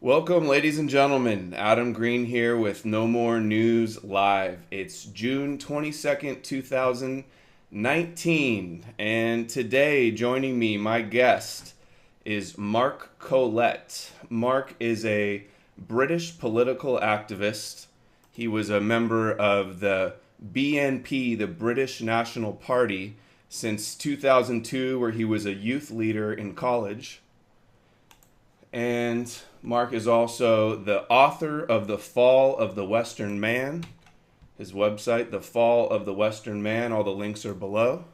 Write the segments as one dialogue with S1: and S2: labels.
S1: Welcome, ladies and gentlemen. Adam Green here with No More News Live. It's June 22nd, 2019, and today joining me, my guest, is Mark Collett. Mark is a British political activist. He was a member of the BNP, the British National Party, since 2002, where he was a youth leader in college. And Mark is also the author of The Fall of the Western Man. His website, The Fall of the Western Man, all the links are below.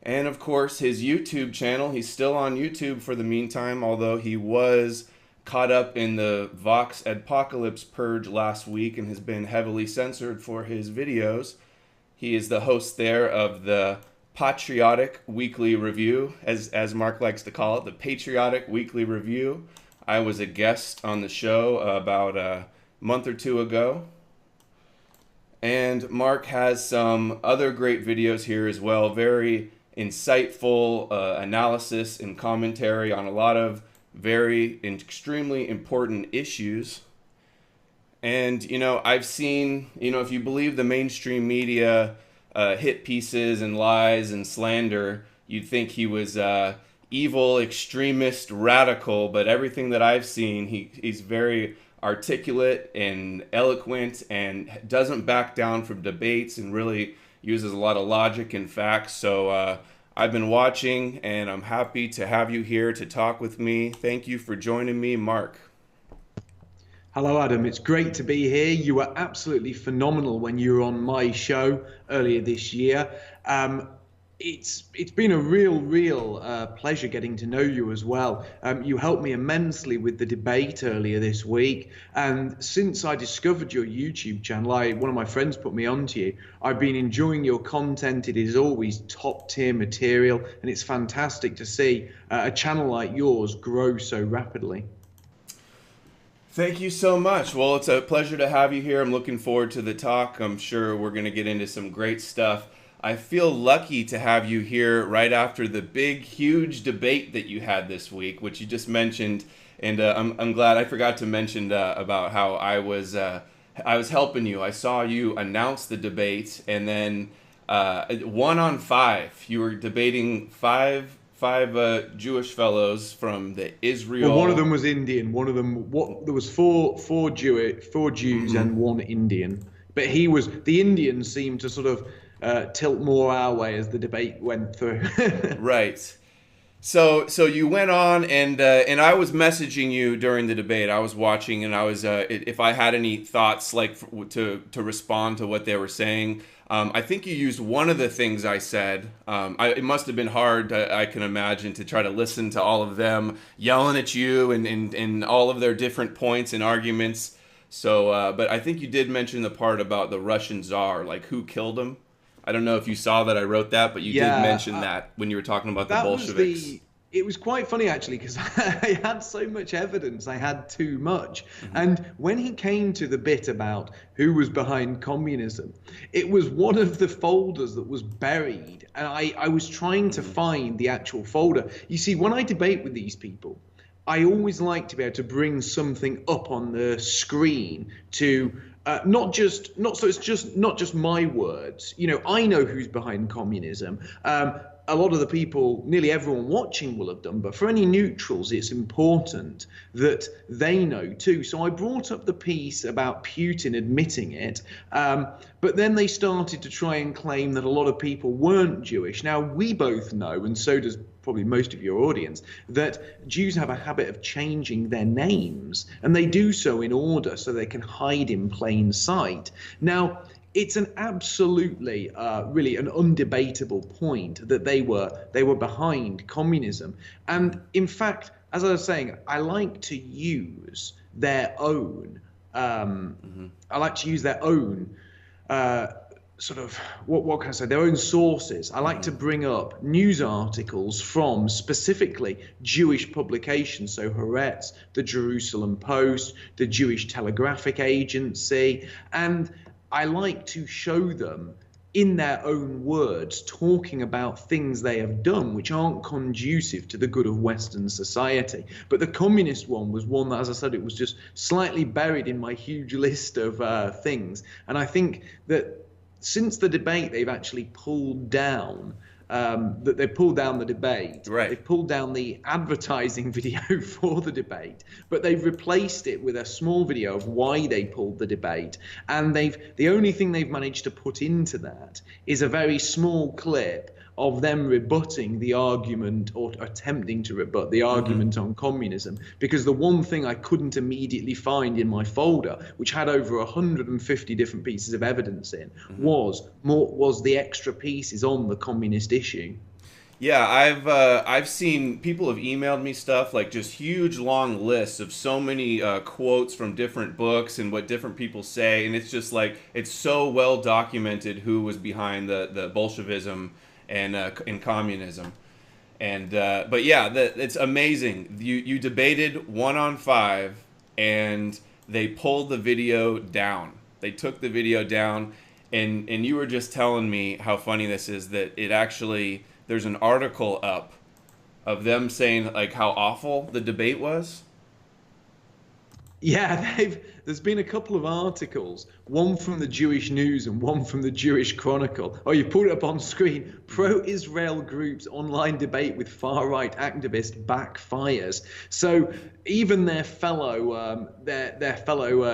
S1: And of course, his YouTube channel. He's still on YouTube for the meantime, although he was caught up in the Vox Apocalypse purge last week and has been heavily censored for his videos. He is the host there of the Patriotic Weekly Review, as Mark likes to call it, the Patriotic Weekly Review. I was a guest on the show about a month or two ago. And Mark has some other great videos here as well, very insightful analysis and commentary on a lot of very extremely important issues. And, I've seen, if you believe the mainstream media hit pieces and lies and slander, you'd think he was evil, extremist, radical, but everything that I've seen, he's very articulate and eloquent and doesn't back down from debates and really uses a lot of logic and facts. So I've been watching, and I'm happy to have you here to talk with me. Thank you for joining me, Mark.
S2: Hello, Adam. It's great to be here. You were absolutely phenomenal when you were on my show earlier this year. It's been a real pleasure getting to know you as well. You helped me immensely with the debate earlier this week. And since I discovered your YouTube channel, one of my friends put me onto you. I've been enjoying your content. It is always top tier material, and it's fantastic to see a channel like yours grow so rapidly.
S1: Thank you so much. Well, it's a pleasure to have you here. I'm looking forward to the talk. I'm sure we're going to get into some great stuff. I feel lucky to have you here right after the big, huge debate that you had this week, which you just mentioned. And I'm glad I forgot to mention about how I was helping you. I saw you announce the debate, and then 1-on-5, you were debating five Jewish fellows from the Israel.
S2: Well, one of them was Indian. One of them, there was four Jews and one Indian. But the Indian seemed to sort of tilt more our way as the debate went through.
S1: Right. So you went on, and I was messaging you during the debate. I was watching, and I was if I had any thoughts like to respond to what they were saying. I think you used one of the things I said. It must have been hard, I can imagine, to try to listen to all of them yelling at you and all of their different points and arguments. So, but I think you did mention the part about the Russian Tsar, like who killed him. I don't know if you saw that I wrote that, but you did mention that when you were talking about the Bolsheviks.
S2: It was quite funny, actually, because I had so much evidence. I had too much. And when he came to the bit about who was behind communism, it was one of the folders that was buried. And I was trying to find the actual folder. You see, when I debate with these people, I always like to be able to bring something up on the screen to not just my words. I know who's behind communism. A lot of the people, nearly everyone watching will have done, but for any neutrals, it's important that they know too. So I brought up the piece about Putin admitting it, but then they started to try and claim that a lot of people weren't Jewish. Now, we both know, and so does probably most of your audience, that Jews have a habit of changing their names, and they do so in order so they can hide in plain sight. Now, it's an absolutely, really an undebatable point that they were behind communism. And in fact, as I was saying, I like to use their own, sort of, what can I say, their own sources. I like to bring up news articles from specifically Jewish publications, so Haaretz, the Jerusalem Post, the Jewish Telegraphic Agency, and I like to show them in their own words, talking about things they have done which aren't conducive to the good of Western society. But the communist one was one that, as I said, it was just slightly buried in my huge list of things. And I think that since the debate, they've actually pulled down that they pulled down the debate.
S1: Right.
S2: They've pulled down the advertising video for the debate, but they've replaced it with a small video of why they pulled the debate. And the only thing they've managed to put into that is a very small clip of them rebutting the argument, or attempting to rebut the argument on communism, because the one thing I couldn't immediately find in my folder, which had over 150 different pieces of evidence in, was the extra pieces on the communist issue.
S1: Yeah, I've seen people have emailed me stuff like just huge long lists of so many quotes from different books and what different people say, and it's just like it's so well documented who was behind the Bolshevism and communism. And but yeah, it's amazing. You debated 1-on-5 and they pulled the video down. They took the video down, and you were just telling me how funny this is, that it actually, there's an article up of them saying like how awful the debate was.
S2: Yeah, there's been a couple of articles, one from the Jewish News and one from the Jewish Chronicle. Oh, you put it up on screen. Pro-Israel groups online debate with far-right activist backfires. So even their fellow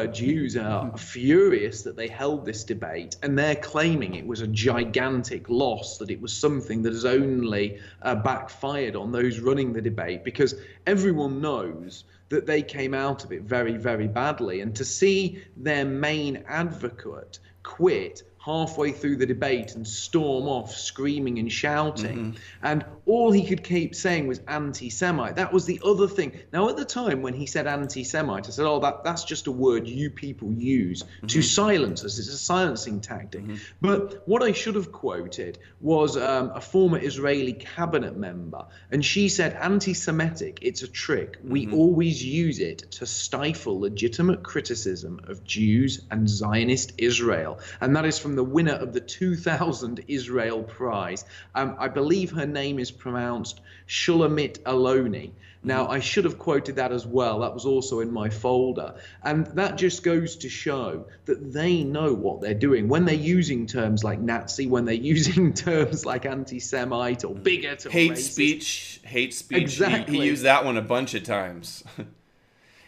S2: Jews are furious that they held this debate, and they're claiming it was a gigantic loss, that it was something that has only backfired on those running the debate, because everyone knows that they came out of it very, very badly. And to see their main advocate quit halfway through the debate and storm off screaming and shouting, and all he could keep saying was anti-Semite. That was the other thing. Now, at the time when he said anti-Semite, I said, oh, that's just a word you people use to silence us. It's a silencing tactic. But what I should have quoted was a former Israeli cabinet member, and she said, anti-Semitic, it's a trick. We always use it to stifle legitimate criticism of Jews and Zionist Israel. And that is from the winner of the 2000 Israel Prize. I believe her name is pronounced Shulamit Aloni. Now, I should have quoted that as well. That was also in my folder. And that just goes to show that they know what they're doing. When they're using terms like Nazi, when they're using terms like anti-Semite or bigot or
S1: hate
S2: racist.
S1: Hate speech.
S2: Exactly.
S1: He used that one a bunch of times.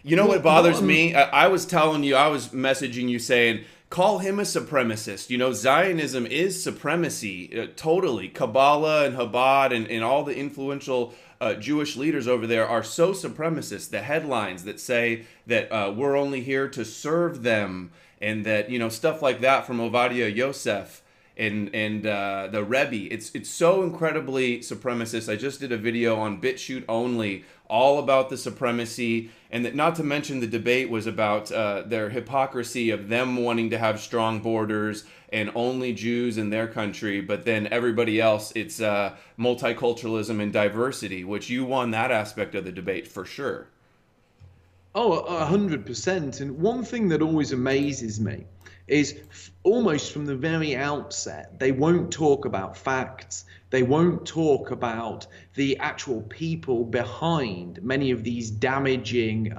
S1: You know what bothers me? I was telling you, I was messaging you saying, call him a supremacist. You know, Zionism is supremacy, totally. Kabbalah and Chabad and all the influential Jewish leaders over there are so supremacist. The headlines that say that we're only here to serve them, and that, you know, stuff like that from Ovadia Yosef and the Rebbe. It's so incredibly supremacist. I just did a video on BitChute only, all about the supremacy, and that, not to mention the debate was about their hypocrisy of them wanting to have strong borders and only Jews in their country, but then everybody else, it's multiculturalism and diversity, which you won that aspect of the debate for sure.
S2: Oh, 100%. And one thing that always amazes me is almost from the very outset, they won't talk about facts. They won't talk about the actual people behind many of these damaging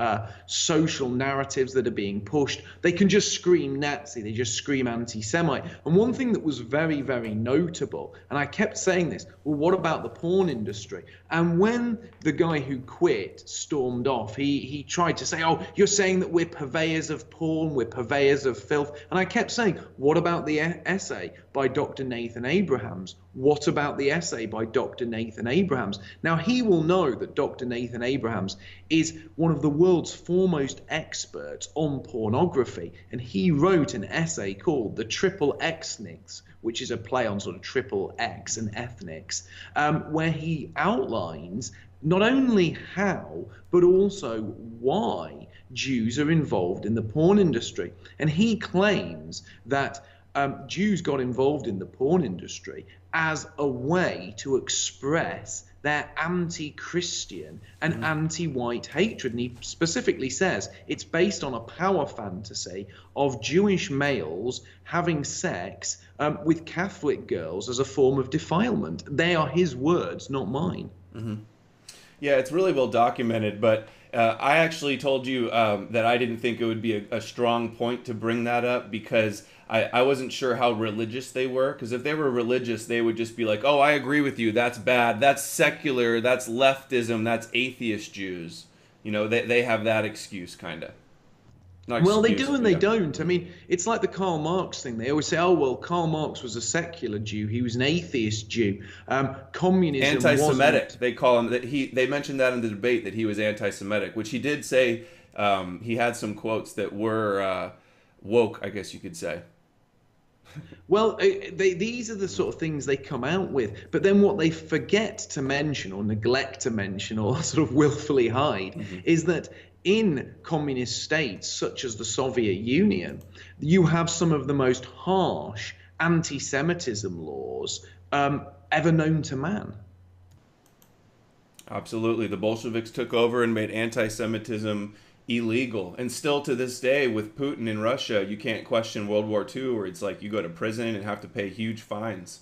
S2: social narratives that are being pushed. They can just scream Nazi, they just scream anti-Semite. And one thing that was very, very notable, and I kept saying this, well, what about the porn industry? And when the guy who quit stormed off, he tried to say, oh, you're saying that we're purveyors of porn, we're purveyors of filth. And I kept saying, what about the essay by Dr. Nathan Abrahams? What about the essay by Dr. Nathan Abrahams? Now, he will know that Dr. Nathan Abrahams is one of the world's foremost experts on pornography, and he wrote an essay called The Triple Xniks, which is a play on sort of triple X and ethnics, where he outlines not only how, but also why Jews are involved in the porn industry. And he claims that Jews got involved in the porn industry as a way to express their anti-Christian and anti-white hatred. And he specifically says it's based on a power fantasy of Jewish males having sex with Catholic girls as a form of defilement. They are his words, not mine.
S1: Yeah, it's really well documented, but I actually told you that I didn't think it would be a strong point to bring that up because I wasn't sure how religious they were. Because if they were religious, they would just be like, oh, I agree with you, that's bad, that's secular, that's leftism, that's atheist Jews. You know, they have that excuse, kind of.
S2: Well, they do and they don't. I mean, it's like the Karl Marx thing. They always say, oh, well, Karl Marx was a secular Jew. He was an atheist Jew. Communism
S1: anti-Semitic.
S2: Wasn't.
S1: They call him that. They mentioned that in the debate that he was anti-Semitic, which he did say. He had some quotes that were woke, I guess you could say.
S2: Well, these are the sort of things they come out with. But then what they forget to mention or neglect to mention or sort of willfully hide is that in communist states such as the Soviet Union, you have some of the most harsh anti-Semitism laws ever known to man.
S1: Absolutely. The Bolsheviks took over and made anti-Semitism illegal. And still to this day with Putin in Russia, you can't question World War II where it's like you go to prison and have to pay huge fines.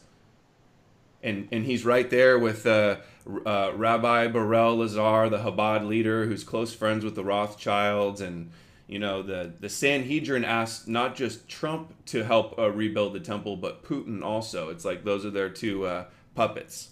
S1: And he's right there with Rabbi Berel Lazar, the Chabad leader, who's close friends with the Rothschilds. And, you know, the Sanhedrin asked not just Trump to help rebuild the temple, but Putin also. It's like those are their two puppets.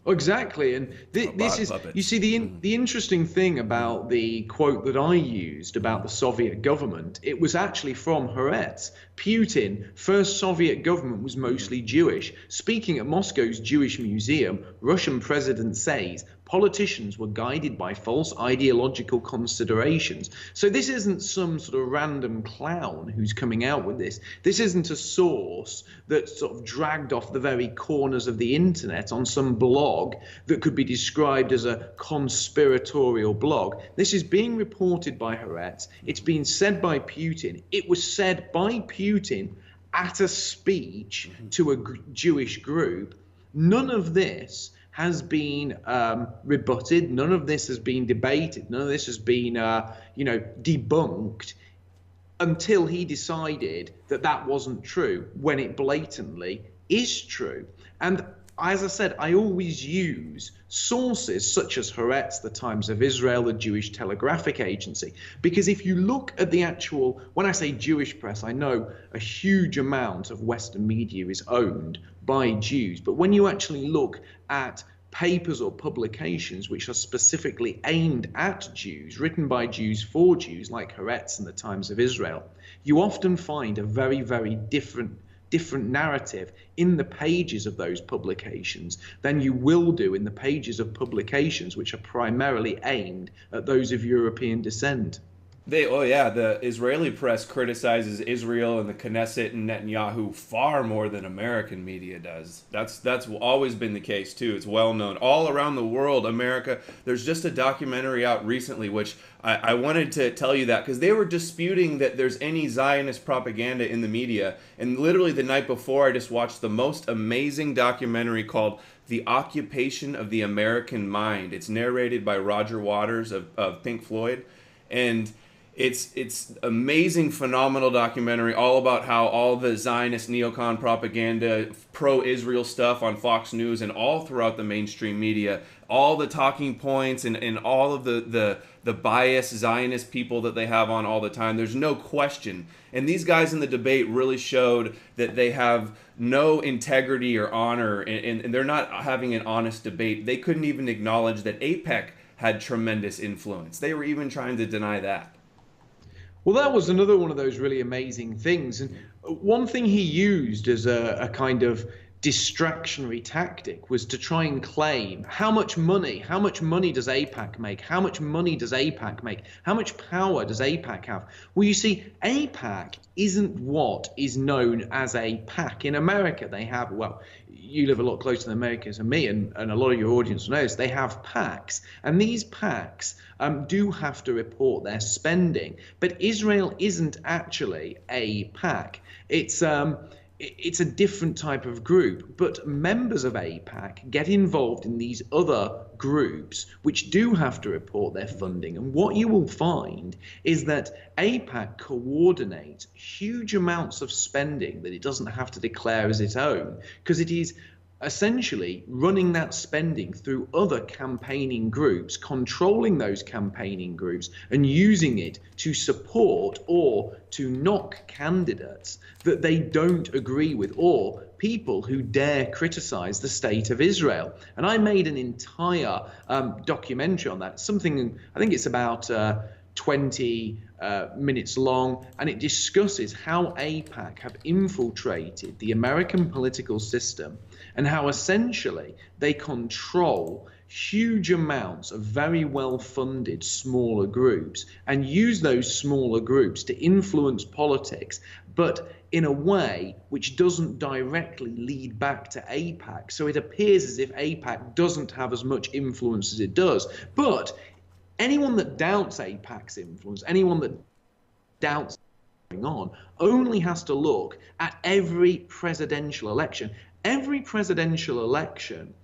S2: Exactly, and this is, you see, the interesting thing about the quote that I used about the Soviet government, it was actually from Haaretz. Putin, first Soviet government was mostly Jewish. Speaking at Moscow's Jewish Museum, Russian president says politicians were guided by false ideological considerations. So this isn't some sort of random clown who's coming out with this. This isn't a source that's sort of dragged off the very corners of the internet on some blog that could be described as a conspiratorial blog. This is being reported by Haaretz. It's been said by Putin. It was said by Putin at a speech to a Jewish group. None of this has been rebutted. None of this has been debated. None of this has been, debunked until he decided that that wasn't true, when it blatantly is true. And as I said, I always use sources such as Haaretz, the Times of Israel, the Jewish Telegraphic Agency, because if you look at the actual, when I say Jewish press, I know a huge amount of Western media is owned by Jews, but when you actually look at papers or publications which are specifically aimed at Jews, written by Jews for Jews, like Haaretz and the Times of Israel, you often find a very, very different narrative in the pages of those publications than you will do in the pages of publications which are primarily aimed at those of European descent.
S1: The Israeli press criticizes Israel and the Knesset and Netanyahu far more than American media does. That's always been the case too. It's well known all around the world. America, there's just a documentary out recently which I wanted to tell you that because they were disputing that there's any Zionist propaganda in the media. And literally the night before, I just watched the most amazing documentary called The Occupation of the American Mind. It's narrated by Roger Waters of Pink Floyd. And it's amazing, phenomenal documentary all about how all the Zionist neocon propaganda, pro-Israel stuff on Fox News and all throughout the mainstream media, all the talking points and all of the biased Zionist people that they have on all the time. There's no question. And these guys in the debate really showed that they have no integrity or honor, and they're not having an honest debate. They couldn't even acknowledge that AIPAC had tremendous influence. They were even trying to deny that.
S2: Well, that was another one of those really amazing things. And one thing he used as a kind of distractionary tactic was to try and claim how much money does AIPAC make? How much money does AIPAC make? How much power does AIPAC have? Well, you see, AIPAC isn't what is known as a PAC. In America, they have, well, you live a lot closer to America than me, and a lot of your audience knows, they have PACs. And these PACs do have to report their spending. But Israel isn't actually a PAC. it's a different type of group, but members of AIPAC get involved in these other groups which do have to report their funding. And what you will find is that AIPAC coordinates huge amounts of spending that it doesn't have to declare as its own, because it is essentially running that spending through other campaigning groups, controlling those campaigning groups, and using it to support or to knock candidates that they don't agree with, or people who dare criticize the state of Israel. And I made an entire documentary on that, something, I think it's about 20 minutes long, and it discusses how AIPAC have infiltrated the American political system and how essentially they control huge amounts of very well-funded smaller groups and use those smaller groups to influence politics, but in a way which doesn't directly lead back to AIPAC. So it appears as if AIPAC doesn't have as much influence as it does. But anyone that doubts AIPAC's influence, anyone that doubts what's going on, only has to look at every presidential election. Every presidential election,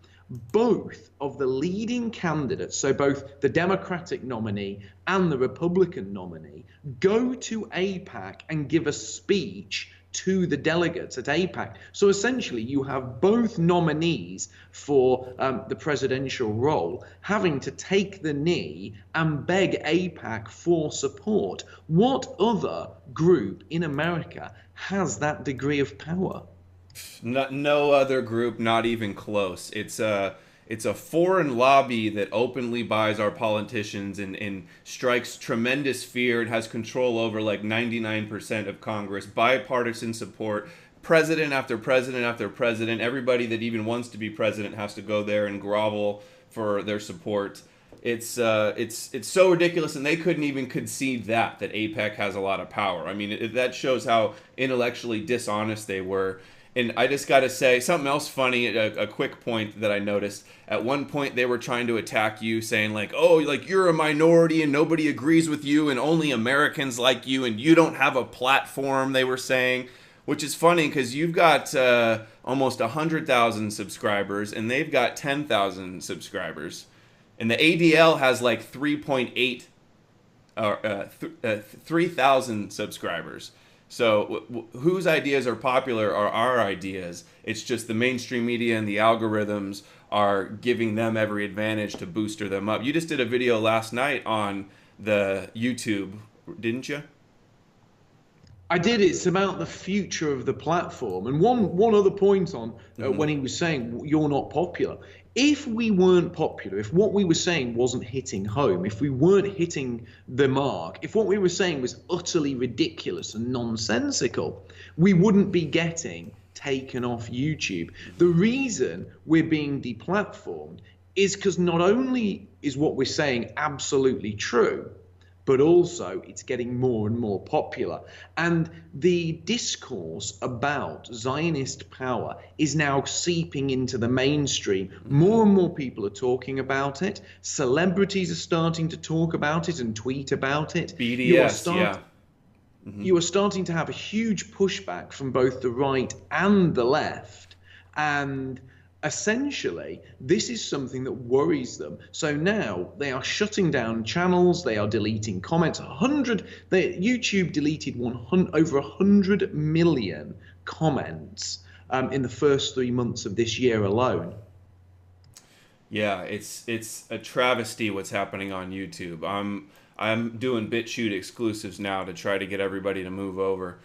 S2: both of the leading candidates, so both the Democratic nominee and the Republican nominee, go to AIPAC and give a speech to the delegates at AIPAC. So essentially you have both nominees for the presidential role having to take the knee and beg AIPAC for support. What other group in America has that degree of power?
S1: No other group, not even close. It's a foreign lobby that openly buys our politicians and strikes tremendous fear and has control over like 99% of Congress, bipartisan support, president after president after president. Everybody that even wants to be president has to go there and grovel for their support. It's so ridiculous, and they couldn't even concede that AIPAC has a lot of power. I mean, that shows how intellectually dishonest they were. And I just got to say, something else funny, a quick point that I noticed. At one point, they were trying to attack you, saying like, oh, like you're a minority and nobody agrees with you and only Americans like you and you don't have a platform, they were saying. Which is funny because you've got almost 100,000 subscribers and they've got 10,000 subscribers. And the ADL has like 3,000 subscribers. So whose ideas are popular are our ideas. It's just the mainstream media and the algorithms are giving them every advantage to booster them up. You just did a video last night on the YouTube, didn't you?
S2: I did. It's about the future of the platform. And one other point on when he was saying you're not popular. If we weren't popular, if what we were saying wasn't hitting home, if we weren't hitting the mark, if what we were saying was utterly ridiculous and nonsensical, we wouldn't be getting taken off YouTube. The reason we're being deplatformed is because not only is what we're saying absolutely true, but also it's getting more and more popular. And the discourse about Zionist power is now seeping into the mainstream. More and more people are talking about it. Celebrities are starting to talk about it and tweet about it.
S1: BDS,
S2: You are starting to have a huge pushback from both the right and the left. And essentially, this is something that worries them. So now they are shutting down channels, they are deleting comments. YouTube deleted over 100 million comments in the first 3 months of this year alone.
S1: Yeah, it's a travesty what's happening on YouTube. I'm doing BitChute exclusives now to try to get everybody to move over.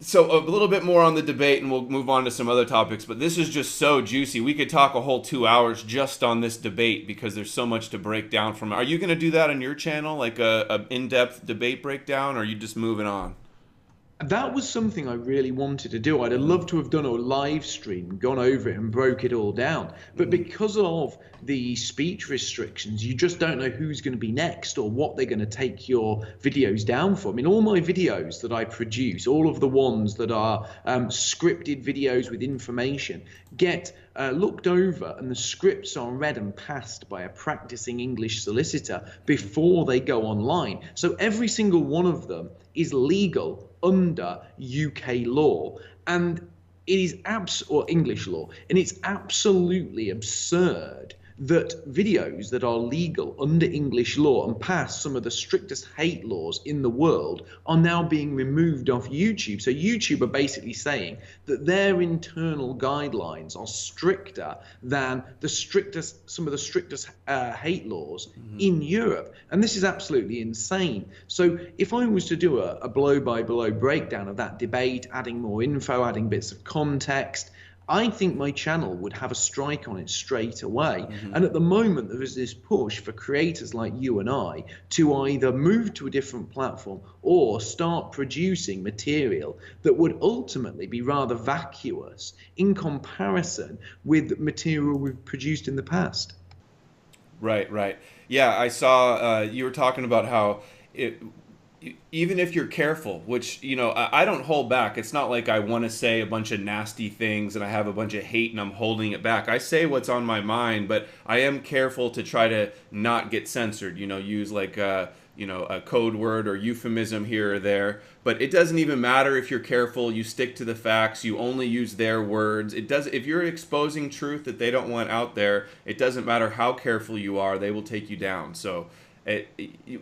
S1: So a little bit more on the debate, and we'll move on to some other topics, but this is just so juicy. We could talk a whole 2 hours just on this debate because there's so much to break down from it. Are you going to do that on your channel, like a in-depth debate breakdown, or are you just moving on?
S2: That was something I really wanted to do. I'd have loved to have done a live stream, gone over it and broke it all down. But because of the speech restrictions, you just don't know who's going to be next or what they're going to take your videos down for. I mean, all my videos that I produce, all of the ones that are scripted videos with information, get looked over, and the scripts are read and passed by a practicing English solicitor before they go online. So every single one of them is legal under UK law. And it is or English law, and it's absolutely absurd that videos that are legal under English law and pass some of the strictest hate laws in the world are now being removed off YouTube. So YouTube are basically saying that their internal guidelines are stricter than some of the strictest hate laws in Europe. And this is absolutely insane. So if I was to do a blow-by-blow breakdown of that debate, adding more info, adding bits of context, I think my channel would have a strike on it straight away. And at the moment, there is this push for creators like you and I to either move to a different platform or start producing material that would ultimately be rather vacuous in comparison with material we've produced in the past.
S1: Right, right. Yeah, I saw you were talking about how even if you're careful, which, you know, I don't hold back. It's not like I want to say a bunch of nasty things and I have a bunch of hate and I'm holding it back. I say what's on my mind, but I am careful to try to not get censored, you know, use like, you know, a code word or euphemism here or there. But it doesn't even matter if you're careful. You stick to the facts. You only use their words. It does. If you're exposing truth that they don't want out there, it doesn't matter how careful you are. They will take you down. So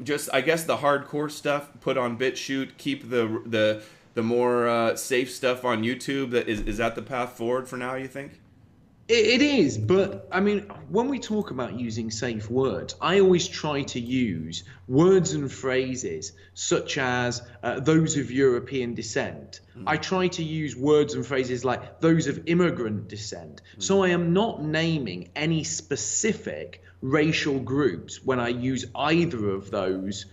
S1: just, I guess, the hardcore stuff put on BitChute, keep the more safe stuff on YouTube. Is that the path forward for now, you think?
S2: It is, but I mean, when we talk about using safe words, I always try to use words and phrases such as those of European descent. I try to use words and phrases like those of immigrant descent. So I am not naming any specific racial groups when I use either of those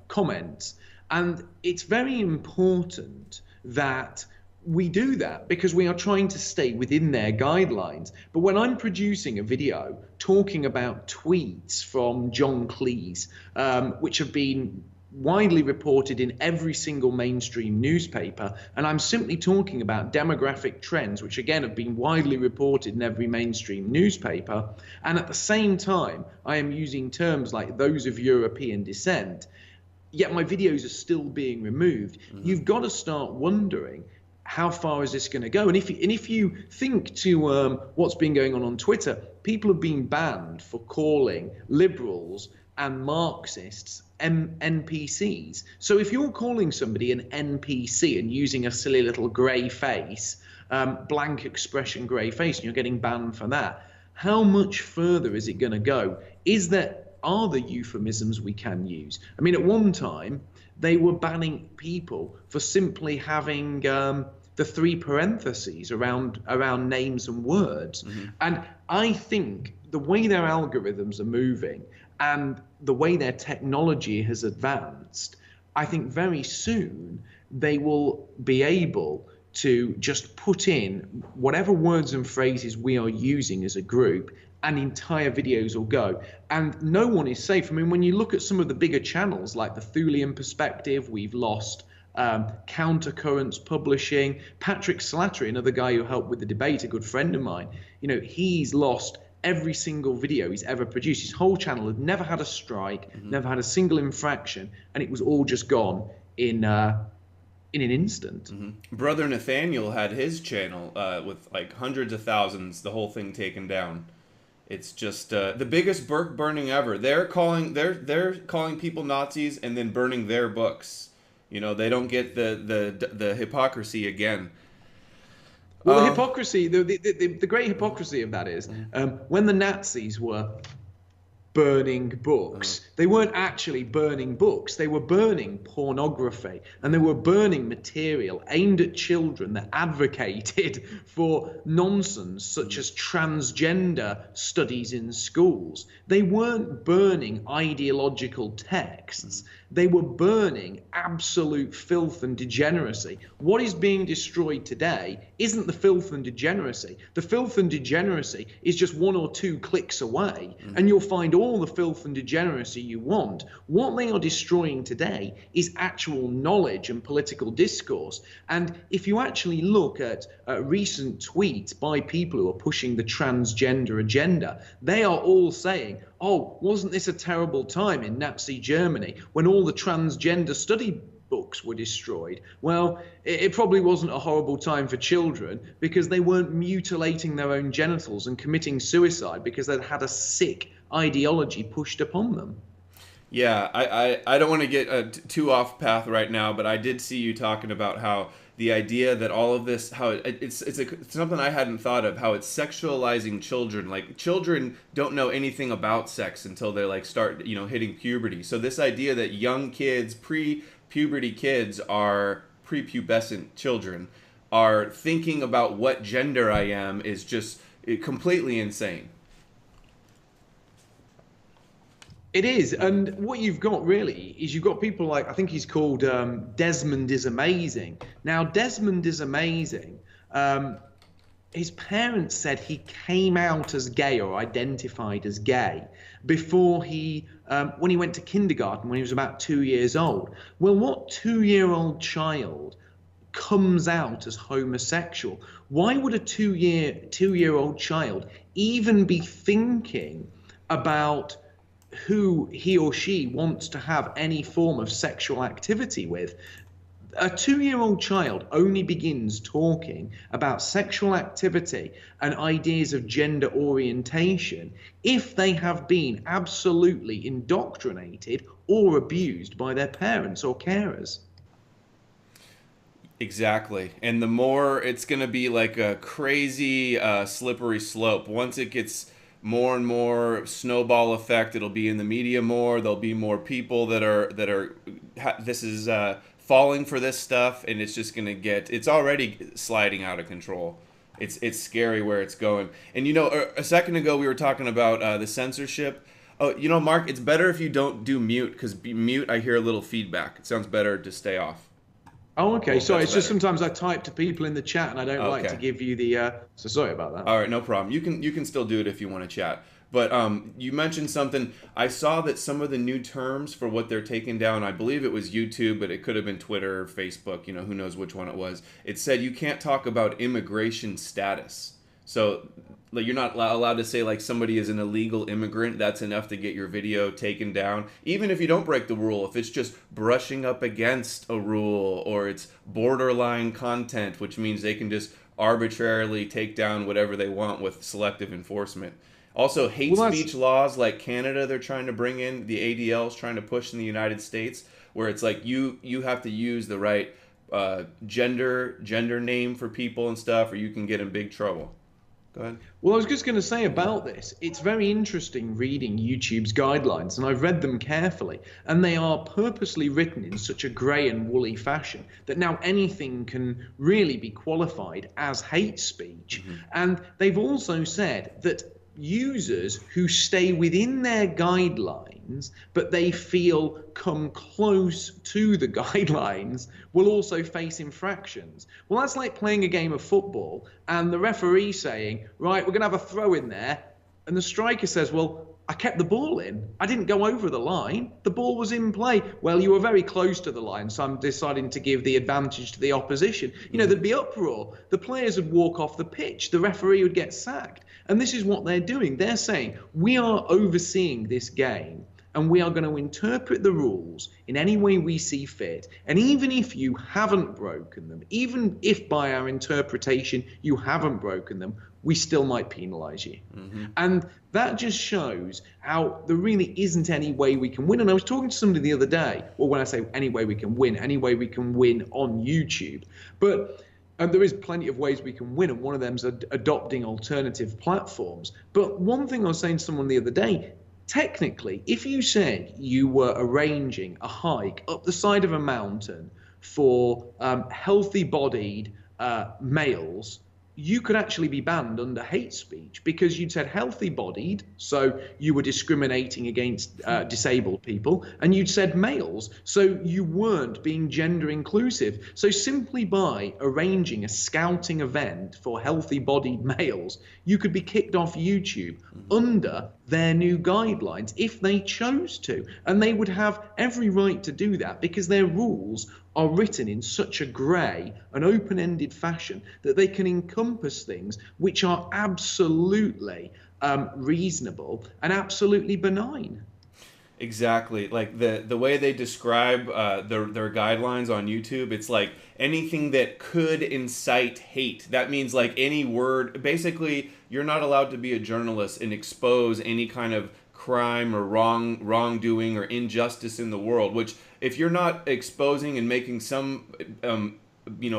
S2: comments. And it's very important that we do that because we are trying to stay within their guidelines. But when I'm producing a video talking about tweets from John Cleese, which have been widely reported in every single mainstream newspaper, and I'm simply talking about demographic trends, which again have been widely reported in every mainstream newspaper, and at the same time I am using terms like those of European descent, yet my videos are still being removed, you've got to start wondering, how far is this going to go? And if you think to what's been going on Twitter, people have been banned for calling liberals and Marxists NPCs. So if you're calling somebody an NPC and using a silly little grey face, blank expression grey face, and you're getting banned for that, how much further is it going to go? Are there euphemisms we can use? I mean, at one time, they were banning people for simply having the three parentheses around names and words. And I think the way their algorithms are moving and the way their technology has advanced, I think very soon they will be able to just put in whatever words and phrases we are using as a group, and entire videos will go. And no one is safe. I mean, when you look at some of the bigger channels like the Thulian Perspective, we've lost Countercurrents Publishing. Patrick Slattery, another guy who helped with the debate, a good friend of mine, you know, he's lost every single video he's ever produced. His whole channel had never had a strike, never had a single infraction, and it was all just gone in an instant.
S1: Brother Nathaniel had his channel with like hundreds of thousands, the whole thing taken down. It's just the biggest book burning ever. They're calling people Nazis and then burning their books. You know, they don't get the hypocrisy again.
S2: Well, the hypocrisy, the great hypocrisy of that is when the Nazis were burning books, they weren't actually burning books, they were burning pornography, and they were burning material aimed at children that advocated for nonsense such as transgender studies in schools. They weren't burning ideological texts, they were burning absolute filth and degeneracy. What is being destroyed today isn't the filth and degeneracy. The filth and degeneracy is just 1 or 2 clicks away, and you'll find all the filth and degeneracy you want. What they are destroying today is actual knowledge and political discourse. And if you actually look at recent tweets by people who are pushing the transgender agenda, they are all saying, oh, wasn't this a terrible time in Nazi Germany when all the transgender study books were destroyed. Well, it probably wasn't a horrible time for children because they weren't mutilating their own genitals and committing suicide because they'd had a sick ideology pushed upon them.
S1: Yeah, I don't want to get too off path right now, but I did see you talking about how the idea that all of this, how it's something I hadn't thought of, how it's sexualizing children. Like, children don't know anything about sex until they like start, hitting puberty. So this idea that young kids, pre-puberty kids, are prepubescent children, are thinking about what gender I am is just completely insane.
S2: It is, and what you've got really is you've got people like, I think he's called Desmond is Amazing. Now, Desmond is Amazing. His parents said he came out as gay or identified as gay before when he went to kindergarten when he was about 2 years old. Well, what 2-year-old child comes out as homosexual? Why would a two-year-old child even be thinking about who he or she wants to have any form of sexual activity with? A 2-year-old child only begins talking about sexual activity and ideas of gender orientation if they have been absolutely indoctrinated or abused by their parents or carers.
S1: Exactly. And the more it's going to be like a crazy slippery slope. Once it gets more and more snowball effect, it'll be in the media more. There'll be more people that are falling for this stuff, and it's just gonna it's already sliding out of control. It's scary where it's going. And a second ago we were talking about the censorship. Oh, Mark, it's better if you don't do mute, because mute, I hear a little feedback. It sounds better to stay off.
S2: Oh, okay. Sorry, it's just sometimes I type to people in the chat and I don't like to give you the. So sorry about that.
S1: All right, no problem. You can still do it if you want to chat. But you mentioned something. I saw that some of the new terms for what they're taking down, I believe it was YouTube, but it could have been Twitter, Facebook, who knows which one it was. It said you can't talk about immigration status. So like, you're not allowed to say like somebody is an illegal immigrant. That's enough to get your video taken down. Even if you don't break the rule, if it's just brushing up against a rule or it's borderline content, which means they can just arbitrarily take down whatever they want with selective enforcement. Also, hate speech laws like Canada, they're trying to bring in, the ADL's trying to push in the United States, where it's like you have to use the right gender name for people and stuff, or you can get in big trouble. Go ahead.
S2: Well, I was just going to say about this, it's very interesting reading YouTube's guidelines, and I've read them carefully, and they are purposely written in such a grey and woolly fashion that now anything can really be qualified as hate speech. Mm-hmm. And they've also said that users who stay within their guidelines but they feel come close to the guidelines will also face infractions. Well, that's like playing a game of football and the referee saying, right, we're gonna have a throw in there, and the striker says, well, I kept the ball in, I didn't go over the line, the ball was in play. Well, you were very close to the line, so I'm deciding to give the advantage to the opposition. There'd be uproar, the players would walk off the pitch, the referee would get sacked. And this is what they're doing. They're saying, we are overseeing this game and we are going to interpret the rules in any way we see fit. And even if you haven't broken them, even if by our interpretation you haven't broken them, we still might penalize you. Mm-hmm. And that just shows how there really isn't any way we can win. And I was talking to somebody the other day, well, when I say any way we can win on YouTube. But there is plenty of ways we can win, and one of them is adopting alternative platforms. But one thing I was saying to someone the other day, technically, if you said you were arranging a hike up the side of a mountain for healthy-bodied males, you could actually be banned under hate speech because you'd said healthy-bodied, so you were discriminating against disabled people, and you'd said males, so you weren't being gender inclusive. So simply by arranging a scouting event for healthy-bodied males, you could be kicked off YouTube under their new guidelines if they chose to, and they would have every right to do that because their rules are written in such a grey and open-ended fashion that they can encompass things which are absolutely reasonable and absolutely benign.
S1: Exactly. Like the way they describe their guidelines on YouTube, it's like anything that could incite hate. That means like any word. Basically, you're not allowed to be a journalist and expose any kind of crime or wrongdoing or injustice in the world. Which, if you're not exposing and making some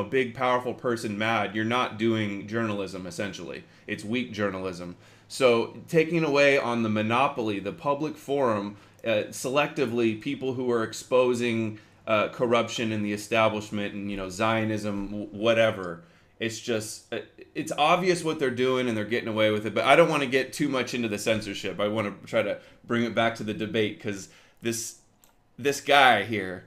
S1: big powerful person mad, you're not doing journalism. Essentially, it's weak journalism. So taking away on the monopoly, the public forum, selectively people who are exposing corruption in the establishment and Zionism, whatever. It's just it's obvious what they're doing and they're getting away with it. But I don't want to get too much into the censorship. I want to try to bring it back to the debate, because this guy here,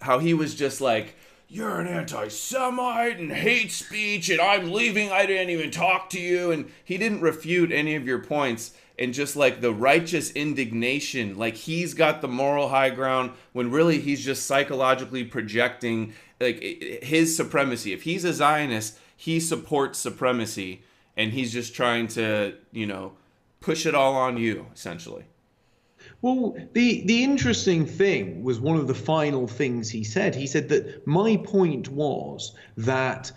S1: how he was just like, you're an anti-Semite and hate speech and I'm leaving, I didn't even talk to you. And he didn't refute any of your points. And just like the righteous indignation, like he's got the moral high ground when really he's just psychologically projecting like his supremacy. If he's a Zionist, he supports supremacy and he's just trying to, push it all on you, essentially.
S2: Well, the interesting thing was one of the final things he said. He said that my point was that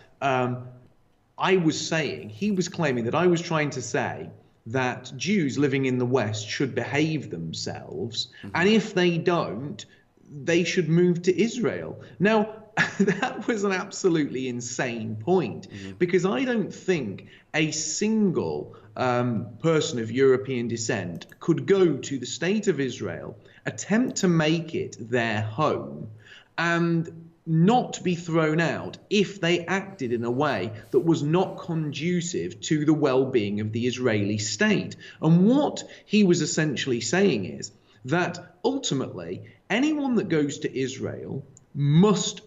S2: he was claiming that I was trying to say that Jews living in the West should behave themselves, and if they don't, they should move to Israel. Now, that was an absolutely insane point, because I don't think a single person of European descent could go to the state of Israel, attempt to make it their home, and not be thrown out if they acted in a way that was not conducive to the well-being of the Israeli state. And what he was essentially saying is that ultimately anyone that goes to Israel must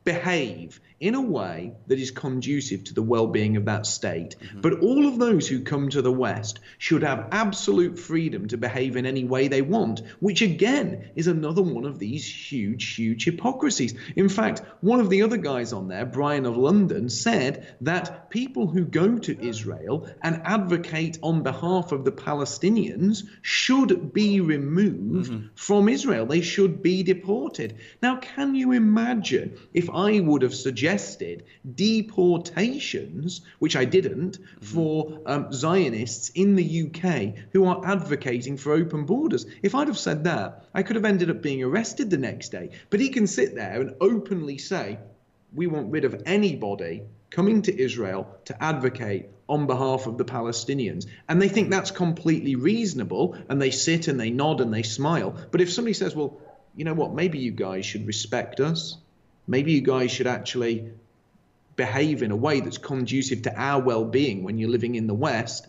S2: behave in a way that is conducive to the well-being of that state. But all of those who come to the West should have absolute freedom to behave in any way they want, which again is another one of these huge hypocrisies. In fact, one of the other guys on there, Brian of London, said that people who go to Israel and advocate on behalf of the Palestinians should be removed from Israel. They should be deported. Now, can you imagine if I would have suggested deportations, which I didn't, for Zionists in the UK who are advocating for open borders? If I'd have said that, I could have ended up being arrested the next day. But he can sit there and openly say, we want rid of anybody coming to Israel to advocate on behalf of the Palestinians. And they think that's completely reasonable, and they sit and they nod and they smile. But if somebody says, well, you know what, maybe you guys should respect us. Maybe you guys should actually behave in a way that's conducive to our well-being when you're living in the West.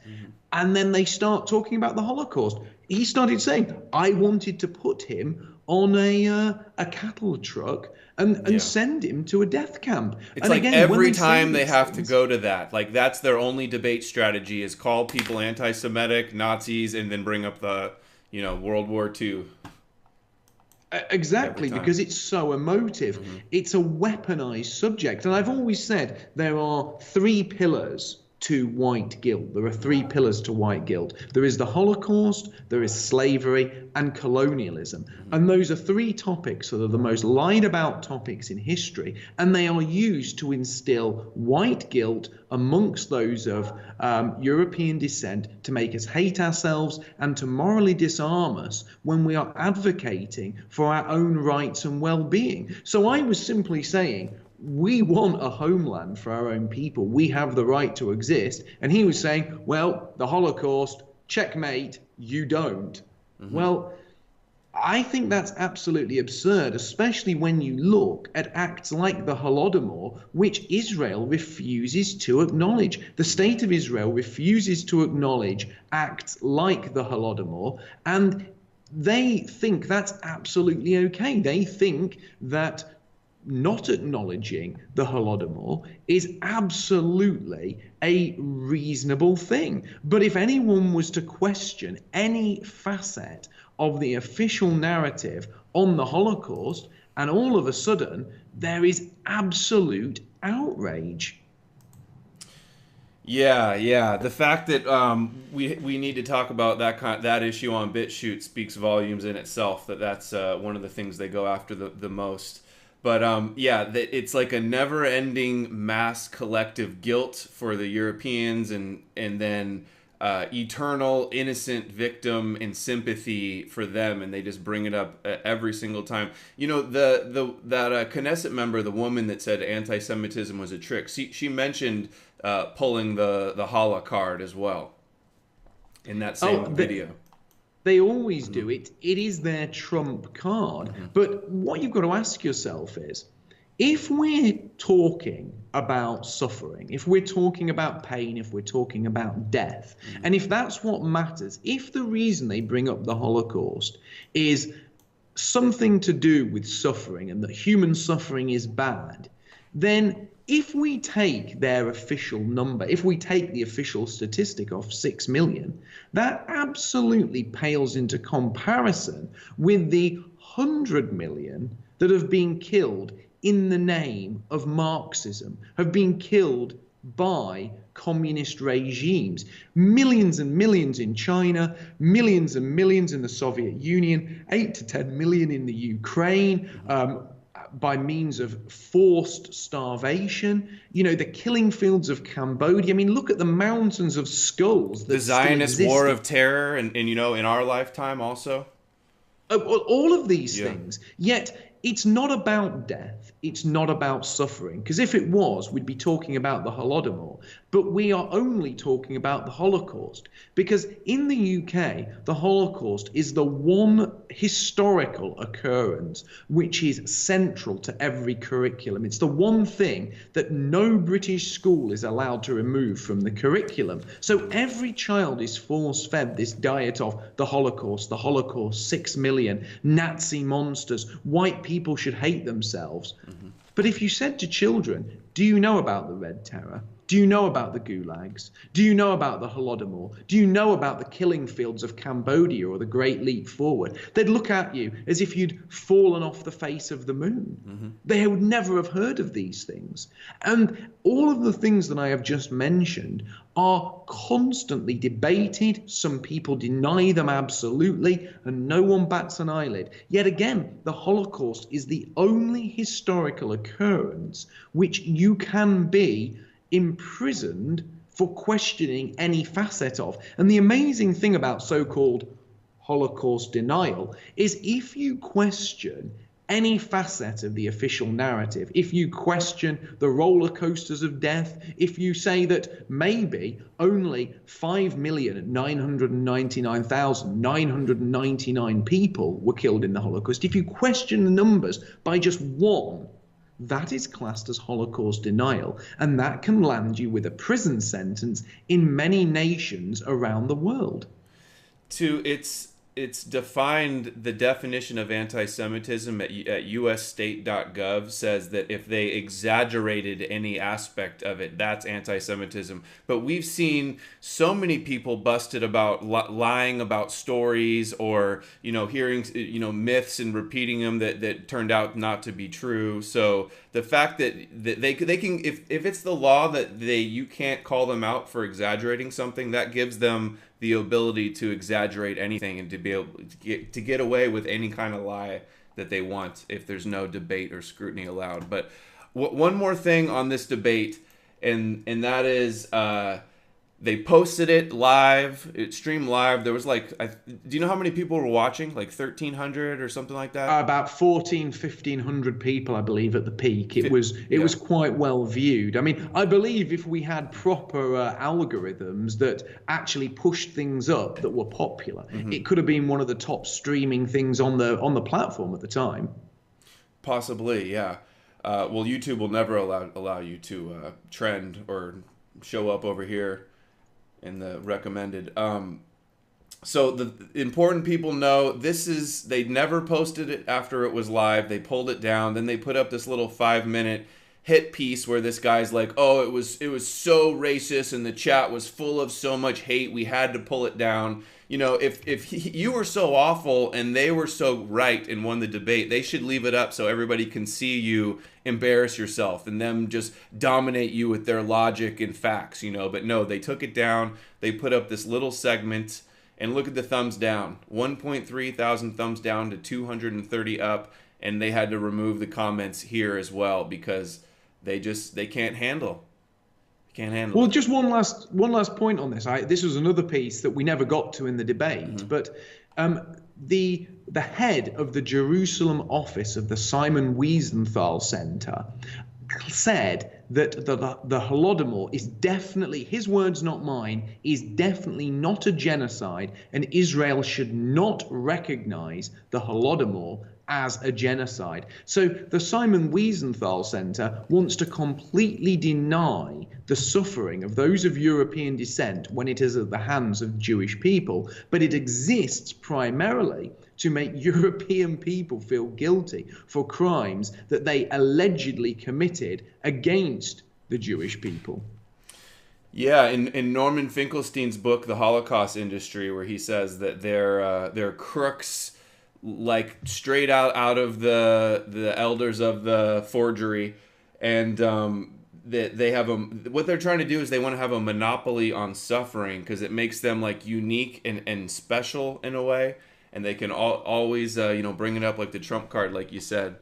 S2: And then they start talking about the Holocaust. He started saying, I wanted to put him on a cattle truck and send him to a death camp.
S1: It's and like again, every time they have to go to that, like that's their only debate strategy, is call people anti-Semitic, Nazis, and then bring up the, World War II.
S2: Exactly, because it's so emotive. It's a weaponized subject. And I've always said there are three pillars to white guilt. There are three pillars to white guilt. There is the Holocaust, there is slavery, and colonialism. And those are three topics that are the most lied about topics in history. And they are used to instill white guilt amongst those of European descent, to make us hate ourselves and to morally disarm us when we are advocating for our own rights and well-being. So I was simply saying, we want a homeland for our own people. We have the right to exist. And he was saying, well, the Holocaust, checkmate, you don't. Well, I think that's absolutely absurd, especially when you look at acts like the Holodomor, which Israel refuses to acknowledge. The state of Israel refuses to acknowledge acts like the Holodomor, and they think that's absolutely okay. They think that not acknowledging the Holodomor is absolutely a reasonable thing. But if anyone was to question any facet of the official narrative on the Holocaust, and all of a sudden there is absolute outrage.
S1: Yeah. The fact that we need to talk about that issue on BitChute speaks volumes in itself. That's one of the things they go after the most. But yeah, it's like a never-ending mass collective guilt for the Europeans, and then eternal innocent victim and sympathy for them, and they just bring it up every single time. You know, that Knesset member, the woman that said anti-Semitism was a trick. She mentioned pulling the Hala card as well in that same video.
S2: They always do it. It is their trump card. But what you've got to ask yourself is, if we're talking about suffering, if we're talking about pain, if we're talking about death, and if that's what matters, if the reason they bring up the Holocaust is something to do with suffering and that human suffering is bad, then if we take their official number, if we take the official statistic of 6 million, that absolutely pales into comparison with the 100 million that have been killed in the name of Marxism, have been killed by communist regimes. Millions and millions in China, millions and millions in the Soviet Union, 8 to 10 million in the Ukraine, by means of forced starvation, you know, the killing fields of Cambodia. I mean, look at the mountains of skulls that
S1: the Zionist war of terror, and you know, in our lifetime also.
S2: All of these things. Yet it's not about death. It's not about suffering. Because if it was, we'd be talking about the Holodomor. But we are only talking about the Holocaust. Because in the UK, the Holocaust is the one historical occurrence which is central to every curriculum. It's the one thing that no British school is allowed to remove from the curriculum. So every child is force-fed this diet of the Holocaust, 6 million, Nazi monsters, white people should hate themselves. But if you said to children, do you know about the Red Terror? Do you know about the gulags? Do you know about the Holodomor? Do you know about the killing fields of Cambodia or the Great Leap Forward? They'd look at you as if you'd fallen off the face of the moon. They would never have heard of these things. And all of the things that I have just mentioned are constantly debated. Some people deny them absolutely, and no one bats an eyelid. Yet again, the Holocaust is the only historical occurrence which you can be imprisoned for questioning any facet of. And the amazing thing about so-called Holocaust denial is if you question any facet of the official narrative, if you question the roller coasters of death, if you say that maybe only 5,999,999 people were killed in the Holocaust, if you question the numbers by just one, that is classed as Holocaust denial, and that can land you with a prison sentence in many nations around the world.
S1: It's defined, the definition of anti-Semitism at usstate.gov says that if they exaggerated any aspect of it, that's anti-Semitism. But we've seen so many people busted about lying about stories, or, you know, hearing, you know, myths and repeating them that turned out not to be true. So the fact that they can, if it's the law that you can't call them out for exaggerating something, that gives them the ability to exaggerate anything and to be able to get away with any kind of lie that they want if there's no debate or scrutiny allowed. But one more thing on this debate, and that is they posted it live, it streamed live. There was like, do you know how many people were watching? Like 1,300 or something like that?
S2: About 1,500 people, I believe, at the peak. It was quite well viewed. I mean, I believe if we had proper algorithms that actually pushed things up that were popular, it could have been one of the top streaming things on the platform at the time.
S1: Possibly, yeah. Well, YouTube will never allow you to trend or show up over here in the recommended. So the important people know they never posted it after it was live. They pulled it down. Then they put up this little 5-minute hit piece where this guy's like, oh, it was so racist and the chat was full of so much hate, we had to pull it down. You know, if you were so awful and they were so right and won the debate, they should leave it up so everybody can see you embarrass yourself and them just dominate you with their logic and facts, you know. But no, they took it down. They put up this little segment, and look at the thumbs down. 1.3 thousand thumbs down to 230 up, and they had to remove the comments here as well because they can't handle. Can't handle.
S2: Well,
S1: it.
S2: just one last point on this. This was another piece that we never got to in the debate, but the head of the Jerusalem office of the Simon Wiesenthal Center said that the Holodomor is definitely, his words not mine, is definitely not a genocide, and Israel should not recognize the Holodomor as a genocide. So the Simon Wiesenthal Center wants to completely deny the suffering of those of European descent when it is at the hands of Jewish people, but it exists primarily to make European people feel guilty for crimes that they allegedly committed against the Jewish people.
S1: Yeah, in Norman Finkelstein's book, The Holocaust Industry, where he says that they're crooks, like straight out of the elders of the forgery, and that they have what they're trying to do is they want to have a monopoly on suffering because it makes them like unique and special in a way, and they can always bring it up like the trump card, like you said.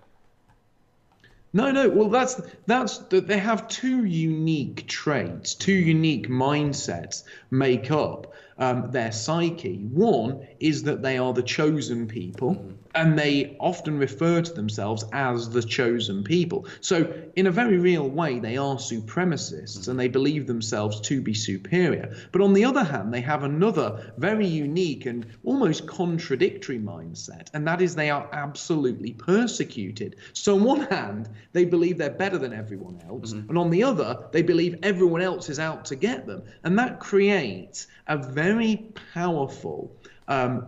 S2: No. Well, that's they have two unique traits, two unique mindsets make up their psyche. One is that they are the chosen people, and they often refer to themselves as the chosen people. So in a very real way, they are supremacists, and they believe themselves to be superior. But on the other hand, they have another very unique and almost contradictory mindset, and that is they are absolutely persecuted. So on one hand, they believe they're better than everyone else, and on the other, they believe everyone else is out to get them. And that creates a very powerful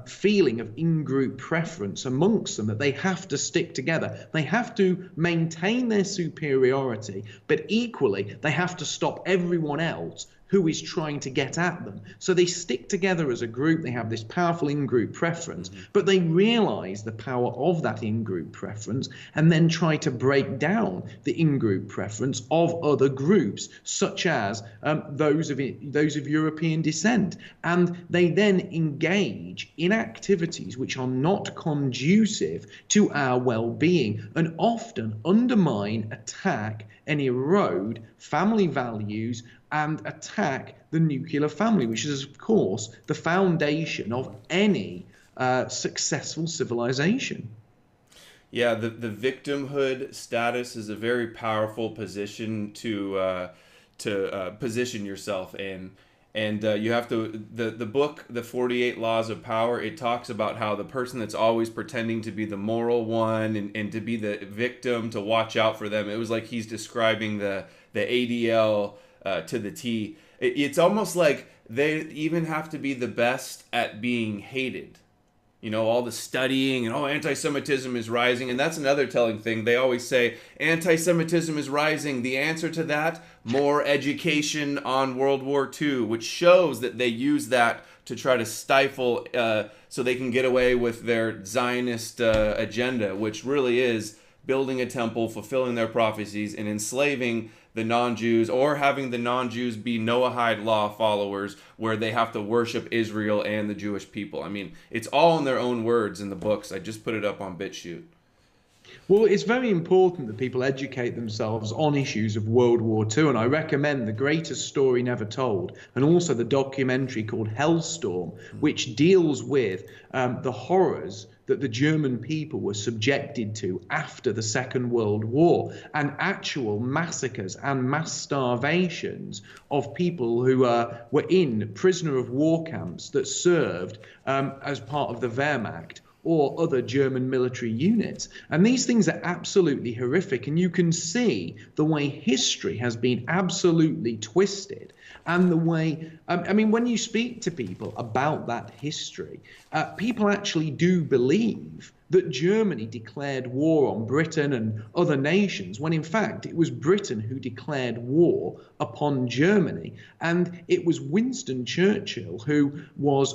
S2: feeling of in-group preference amongst them, that they have to stick together. They have to maintain their superiority, but equally, they have to stop everyone else who is trying to get at them. So they stick together as a group. They have this powerful in-group preference, but they realize the power of that in-group preference and then try to break down the in-group preference of other groups, such as those of European descent. And they then engage in activities which are not conducive to our well-being and often undermine, attack, and erode family values and attack the nuclear family, which is, of course, the foundation of any successful civilization.
S1: Yeah, the victimhood status is a very powerful position to position yourself in. And you have to, the book, The 48 Laws of Power, it talks about how the person that's always pretending to be the moral one and to be the victim, to watch out for them. It was like he's describing the ADL to the T. It's almost like they even have to be the best at being hated. You know, all the studying and, anti-Semitism is rising. And that's another telling thing. They always say, anti-Semitism is rising. The answer to that, more education on World War II, which shows that they use that to try to stifle so they can get away with their Zionist agenda, which really is building a temple, fulfilling their prophecies, and enslaving the non-Jews, or having the non-Jews be Noahide law followers where they have to worship Israel and the Jewish people. I mean, it's all in their own words in the books. I just put it up on BitChute.
S2: Well, it's very important that people educate themselves on issues of World War II, and I recommend The Greatest Story Never Told, and also the documentary called Hellstorm, which deals with the horrors that the German people were subjected to after the Second World War, and actual massacres and mass starvations of people who were in prisoner of war camps that served as part of the Wehrmacht or other German military units. And these things are absolutely horrific, and you can see the way history has been absolutely twisted, and the way, when you speak to people about that history, people actually do believe that Germany declared war on Britain and other nations, when in fact it was Britain who declared war upon Germany. And it was Winston Churchill, who was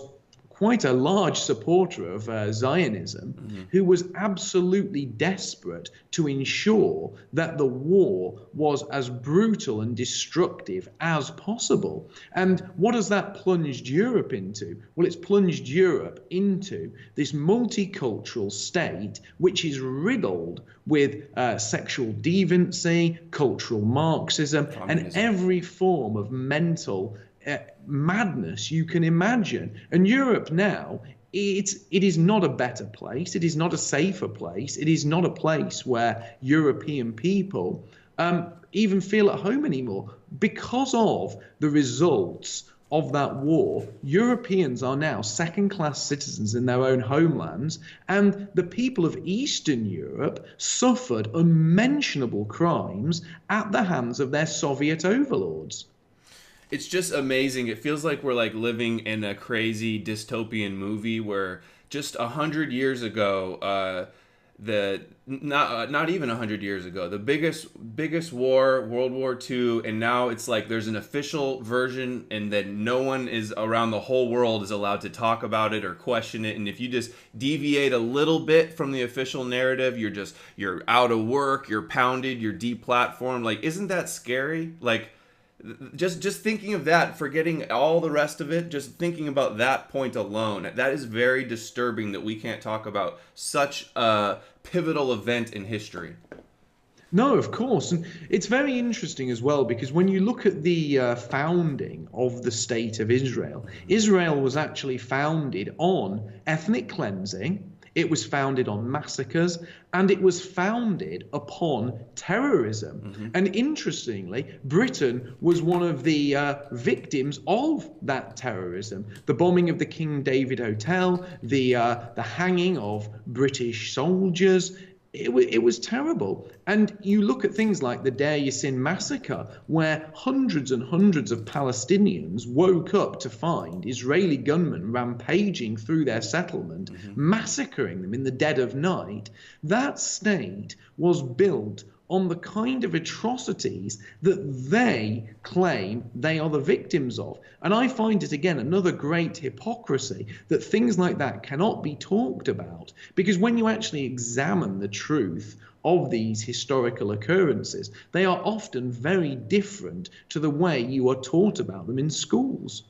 S2: quite a large supporter of Zionism, who was absolutely desperate to ensure that the war was as brutal and destructive as possible. And what has that plunged Europe into? Well, it's plunged Europe into this multicultural state which is riddled with sexual deviancy, cultural Marxism,
S1: communism,
S2: and every form of mental madness you can imagine. And Europe now, it is not a better place. It is not a safer place. It is not a place where European people even feel at home anymore. Because of the results of that war, Europeans are now second-class citizens in their own homelands, and the people of Eastern Europe suffered unmentionable crimes at the hands of their Soviet overlords.
S1: It's just amazing. It feels like we're like living in a crazy dystopian movie where just 100 years ago, not even 100 years ago, the biggest war, World War II, and now it's like there's an official version, and then no one is around the whole world is allowed to talk about it or question it. And if you just deviate a little bit from the official narrative, you're out of work, you're pounded, you're deplatformed. Like, isn't that scary? Like, just thinking of that, forgetting all the rest of it, just thinking about that point alone, that is very disturbing that we can't talk about such a pivotal event in history.
S2: No, of course. And it's very interesting as well, because when you look at the founding of the State of Israel, Israel was actually founded on ethnic cleansing. It was founded on massacres, and it was founded upon terrorism. And interestingly, Britain was one of the victims of that terrorism. The bombing of the King David Hotel, the hanging of British soldiers. It was terrible. And you look at things like the Deir Yassin massacre, where hundreds and hundreds of Palestinians woke up to find Israeli gunmen rampaging through their settlement, massacring them in the dead of night. That state was built on the kind of atrocities that they claim they are the victims of. And I find it, again, another great hypocrisy that things like that cannot be talked about, because when you actually examine the truth of these historical occurrences, they are often very different to the way you are taught about them in schools.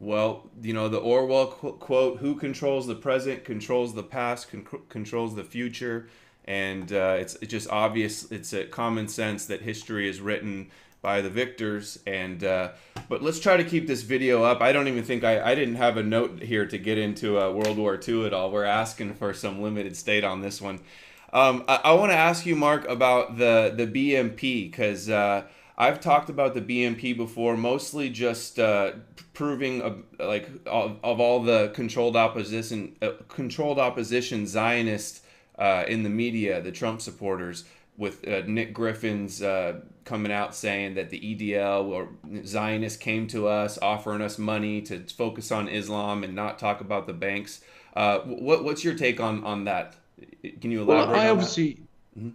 S1: Well, you know, the Orwell quote, "Who controls the present controls the past, controls the future." And it's just obvious, it's a common sense that history is written by the victors. And but let's try to keep this video up. I don't even think I didn't have a note here to get into World War II at all. We're asking for some limited state on this one. I want to ask you, Mark, about the BMP, because I've talked about the BMP before, mostly just proving like of all the controlled opposition Zionists in the media, the Trump supporters, with Nick Griffin's coming out saying that the EDL or Zionists came to us offering us money to focus on Islam and not talk about the banks. What's your take on that? Can you elaborate on that?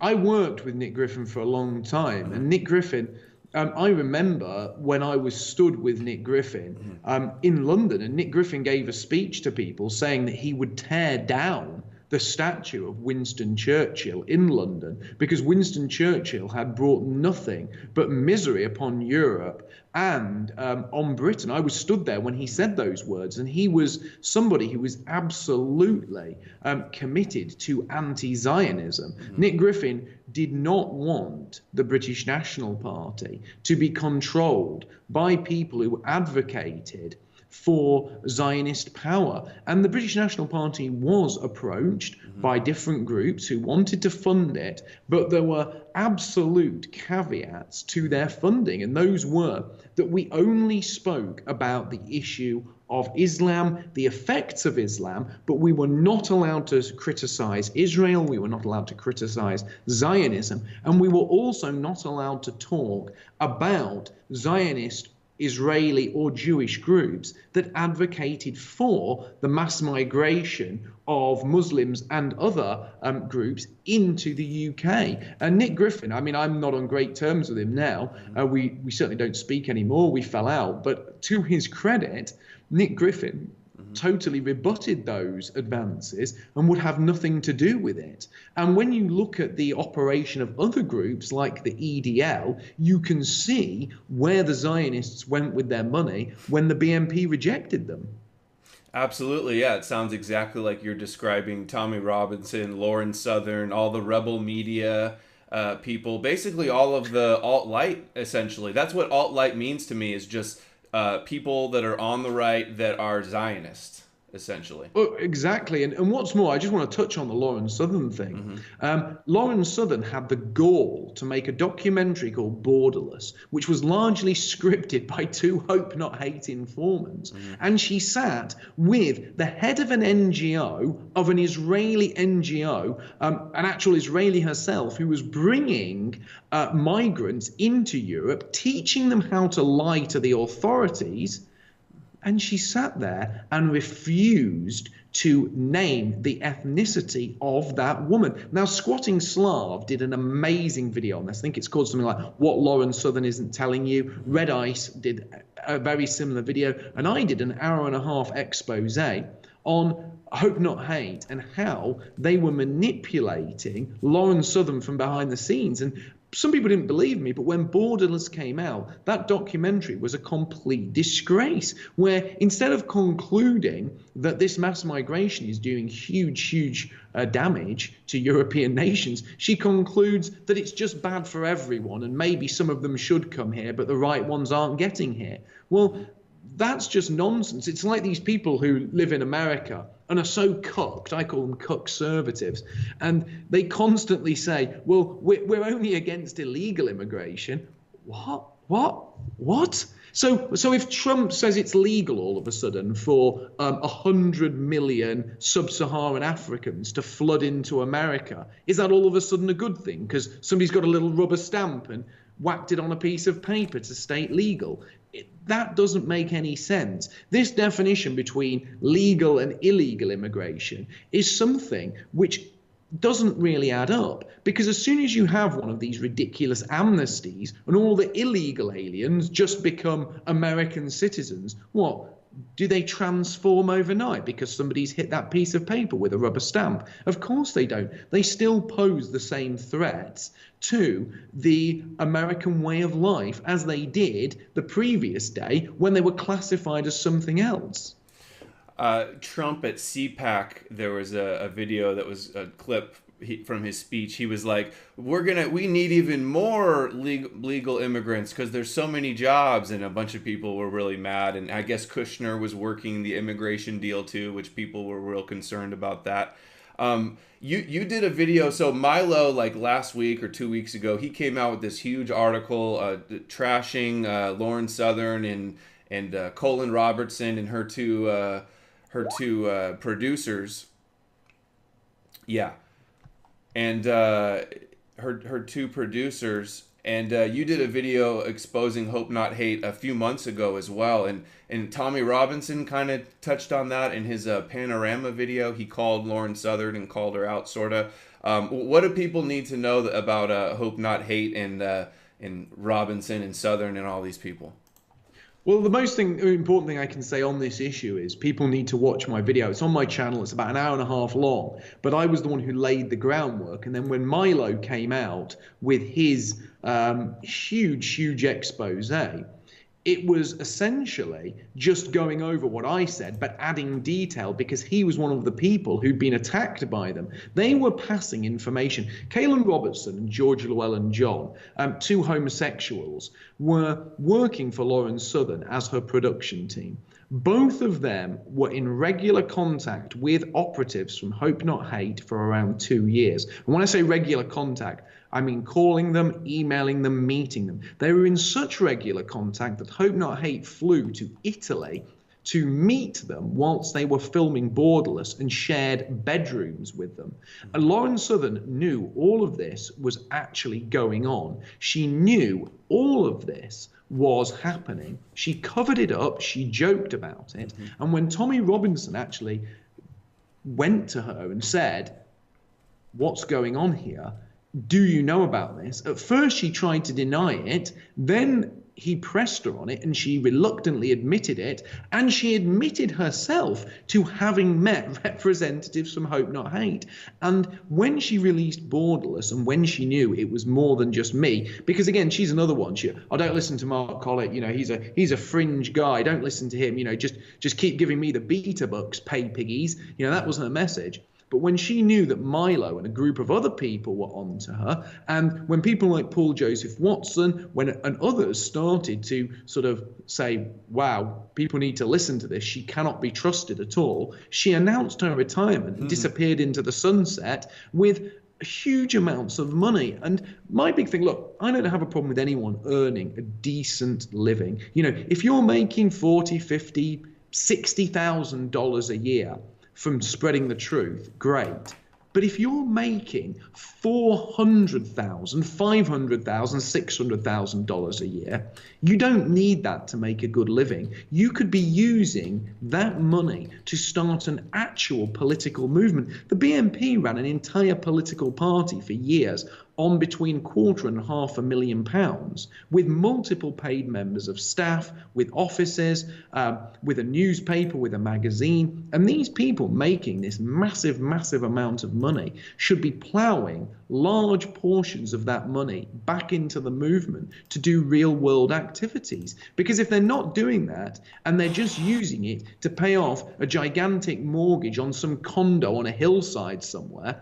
S2: I worked with Nick Griffin for a long time, and Nick Griffin, I remember when I was stood with Nick Griffin in London, and Nick Griffin gave a speech to people saying that he would tear down the statue of Winston Churchill in London, because Winston Churchill had brought nothing but misery upon Europe and on Britain. I was stood there when he said those words, and he was somebody who was absolutely committed to anti-Zionism. Nick Griffin did not want the British National Party to be controlled by people who advocated for Zionist power. And the British National Party was approached by different groups who wanted to fund it, but there were absolute caveats to their funding, and those were that we only spoke about the issue of Islam, the effects of Islam, but we were not allowed to criticize Israel, we were not allowed to criticize Zionism, and we were also not allowed to talk about Zionist Israeli or Jewish groups that advocated for the mass migration of Muslims and other groups into the UK. And Nick Griffin, I mean, I'm not on great terms with him now. We certainly don't speak anymore. We fell out. But to his credit, Nick Griffin totally rebutted those advances and would have nothing to do with it. And when you look at the operation of other groups like the EDL, you can see where the Zionists went with their money when the BNP rejected them.
S1: Absolutely, yeah. It sounds exactly like you're describing Tommy Robinson, Lauren Southern, all the rebel media people, basically all of the alt-light, essentially. That's what alt-light means to me, is just people that are on the right that are Zionists, essentially.
S2: Well, exactly. And what's more, I just want to touch on the Lauren Southern thing. Lauren Southern had the gall to make a documentary called Borderless, which was largely scripted by two Hope Not Hate informants. And she sat with the head of an NGO, of an Israeli NGO, an actual Israeli herself, who was bringing migrants into Europe, teaching them how to lie to the authorities. And she sat there and refused to name the ethnicity of that woman. Now, Squatting Slav did an amazing video on this. I think it's called something like What Lauren Southern Isn't Telling You. Red Ice did a very similar video. And I did an hour-and-a-half expose on Hope Not Hate and how they were manipulating Lauren Southern from behind the scenes. And some people didn't believe me, but when Borderless came out, that documentary was a complete disgrace, where instead of concluding that this mass migration is doing huge damage to European nations, she concludes that it's just bad for everyone and maybe some of them should come here, but the right ones aren't getting here. Well, that's just nonsense. It's like these people who live in America and are so cucked, I call them cuck-servatives, and they constantly say, well, we're only against illegal immigration. What? So if Trump says it's legal all of a sudden for 100 million sub-Saharan Africans to flood into America, is that all of a sudden a good thing? Because somebody's got a little rubber stamp and whacked it on a piece of paper to state legal. That doesn't make any sense. This definition between legal and illegal immigration is something which doesn't really add up, because as soon as you have one of these ridiculous amnesties and all the illegal aliens just become American citizens, what? Do they transform overnight because somebody's hit that piece of paper with a rubber stamp? Of course they don't. They still pose the same threats to the American way of life as they did the previous day when they were classified as something else.
S1: Trump at CPAC, there was a video that was a clip from his speech. He was like, we need even more legal immigrants because there's so many jobs, and a bunch of people were really mad. And I guess Kushner was working the immigration deal too, which people were real concerned about that. You did a video, so Milo, like last week or 2 weeks ago, he came out with this huge article trashing Lauren Southern and Colin Robertson and her two producers. Yeah. And her two producers, and you did a video exposing Hope Not Hate a few months ago as well, and Tommy Robinson kind of touched on that in his Panorama video. He called Lauren Southern and called her out, sort of. What do people need to know about Hope Not Hate and Robinson and Southern and all these people?
S2: Well, the most important thing I can say on this issue is people need to watch my video. It's on my channel. It's about an hour and a half long. But I was the one who laid the groundwork. And then when Milo came out with his huge expose, it was essentially just going over what I said, but adding detail, because he was one of the people who'd been attacked by them. They were passing information. Kaylin Robertson and George Llewellyn-John, two homosexuals, were working for Lauren Southern as her production team. Both of them were in regular contact with operatives from Hope Not Hate for around 2 years. And when I say regular contact, I mean calling them, emailing them, meeting them. They were in such regular contact that Hope Not Hate flew to Italy to meet them whilst they were filming Borderless and shared bedrooms with them. And Lauren Southern knew all of this was actually going on. She knew all of this was happening. She covered it up. She joked about it. And when Tommy Robinson actually went to her and said, "What's going on here? Do you know about this?" At first she tried to deny it, then he pressed her on it and she reluctantly admitted it, and she admitted herself to having met representatives from Hope Not Hate. And when she released Borderless and when she knew it was more than just me, because again, she's another one, I don't listen to Mark Collett, you know, he's a fringe guy, don't listen to him, you know, just keep giving me the beta bucks, pay piggies, you know, that was her message. But when she knew that Milo and a group of other people were on to her, and when people like Paul Joseph Watson and others started to sort of say, wow, people need to listen to this, she cannot be trusted at all, she announced her retirement and disappeared into the sunset with huge amounts of money. And my big thing, look, I don't have a problem with anyone earning a decent living. You know, if you're making $40, $50, $60,000 a year from spreading the truth, great. But if you're making $400,000, $500,000, $600,000 a year, you don't need that to make a good living. You could be using that money to start an actual political movement. The BNP ran an entire political party for years on between £250,000 and £500,000 with multiple paid members of staff, with offices, with a newspaper, with a magazine. And these people making this massive, massive amount of money should be ploughing large portions of that money back into the movement to do real world activities. Because if they're not doing that and they're just using it to pay off a gigantic mortgage on some condo on a hillside somewhere,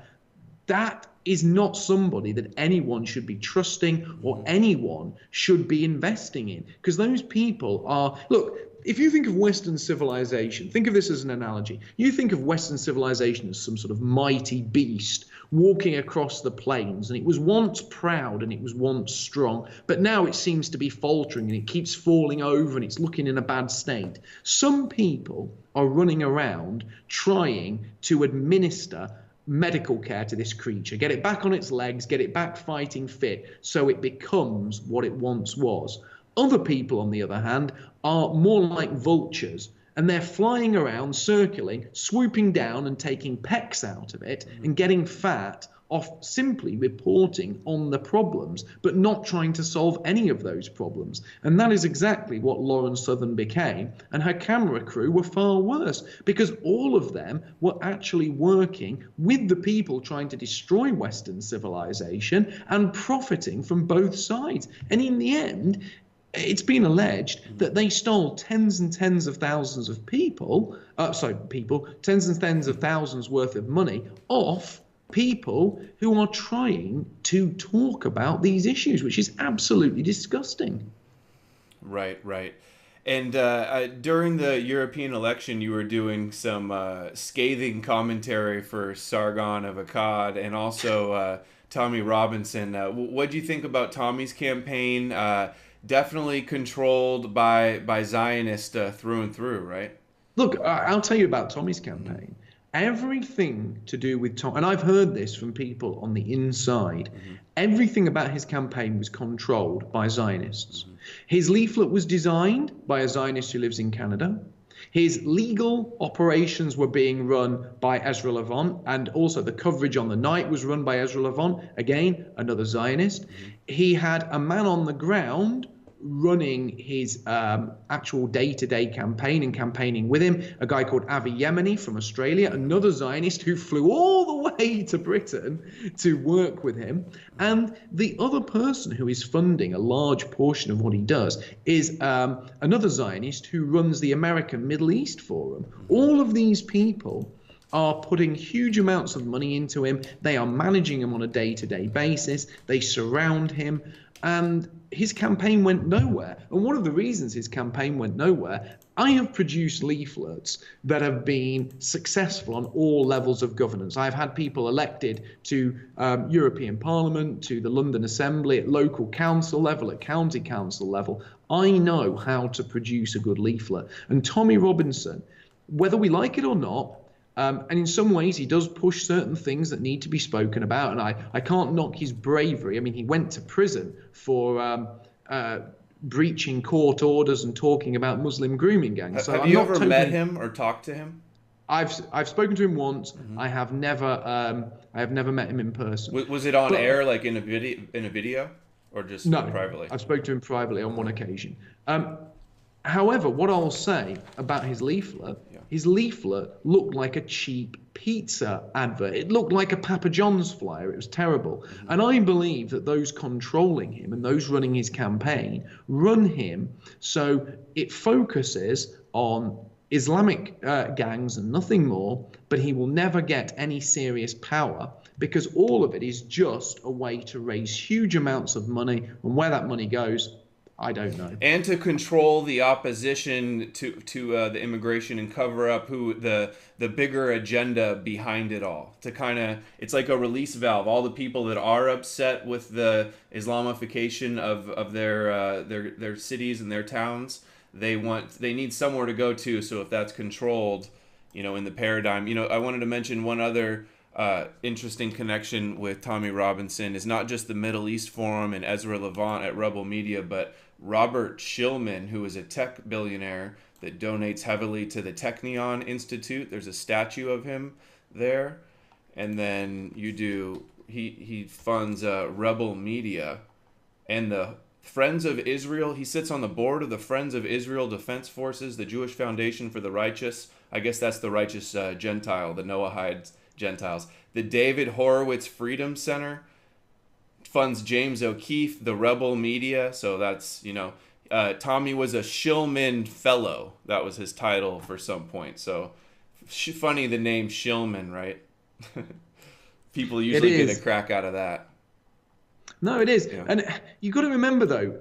S2: that is not somebody that anyone should be trusting or anyone should be investing in. Because those people are, look, if you think of Western civilization, think of this as an analogy. You think of Western civilization as some sort of mighty beast walking across the plains, and it was once proud and it was once strong, but now it seems to be faltering and it keeps falling over and it's looking in a bad state. Some people are running around trying to administer medical care to this creature, get it back on its legs, get it back fighting fit, so it becomes what it once was. Other people, on the other hand, are more like vultures, and they're flying around, circling, swooping down and taking pecks out of it and getting fat off simply reporting on the problems, but not trying to solve any of those problems. And that is exactly what Lauren Southern became. And her camera crew were far worse, because all of them were actually working with the people trying to destroy Western civilization and profiting from both sides. And in the end, it's been alleged that they stole tens and tens of thousands of tens and tens of thousands worth of money off people who are trying to talk about these issues, which is absolutely disgusting.
S1: Right. And during the European election, you were doing some scathing commentary for Sargon of Akkad and also Tommy Robinson. What do you think about Tommy's campaign? Definitely controlled by Zionists through and through, right?
S2: Look, I'll tell you about Tommy's campaign. Everything to do with Tom, and I've heard this from people on the inside, everything about his campaign was controlled by Zionists. His leaflet was designed by a Zionist who lives in Canada. His legal operations were being run by Israel Advocacy, and also the coverage on the night was run by Israel Advocacy, again, another Zionist. He had a man on the ground running his actual day-to-day campaign and campaigning with him, a guy called Avi Yemeni from Australia, another Zionist who flew all the way to Britain to work with him. And the other person who is funding a large portion of what he does is another Zionist who runs the American Middle East Forum. All of these people are putting huge amounts of money into him. They are managing him on a day-to-day basis. They surround him. And his campaign went nowhere. And one of the reasons his campaign went nowhere, I have produced leaflets that have been successful on all levels of governance. I've had people elected to European Parliament, to the London Assembly, at local council level, at county council level. I know how to produce a good leaflet. And Tommy Robinson, whether we like it or not, and in some ways, he does push certain things that need to be spoken about. And I can't knock his bravery. I mean, he went to prison for breaching court orders and talking about Muslim grooming gangs. So
S1: have you ever met him or talked to him?
S2: I've spoken to him once. I have never met him in person.
S1: Was it on air, like in a video, or just privately?
S2: I've spoken to him privately on one occasion. However, what I'll say about his leaflet, his leaflet looked like a cheap pizza advert. It looked like a Papa John's flyer. It was terrible. And I believe that those controlling him and those running his campaign run him so it focuses on Islamic gangs and nothing more, but he will never get any serious power because all of it is just a way to raise huge amounts of money, and where that money goes, I don't know.
S1: And to control the opposition to the immigration and cover up the bigger agenda behind it all. To kind of, it's like a release valve. All the people that are upset with the Islamification of their cities and their towns, they need somewhere to go to. So if that's controlled, in the paradigm, I wanted to mention one other interesting connection with Tommy Robinson is not just the Middle East Forum and Ezra Levant at Rebel Media, but Robert Shillman, who is a tech billionaire that donates heavily to the Technion Institute. There's a statue of him there. And then he funds Rebel Media and the Friends of Israel. He sits on the board of the Friends of Israel Defense Forces, the Jewish Foundation for the Righteous. I guess that's the righteous Gentile, the Noahide Gentiles. The David Horowitz Freedom Center funds James O'Keefe, the Rebel Media. So that's, Tommy was a Shillman Fellow. That was his title for some point. So funny the name Shillman, right? People usually get a crack out of that.
S2: No, it is. Yeah. And you've got to remember, though,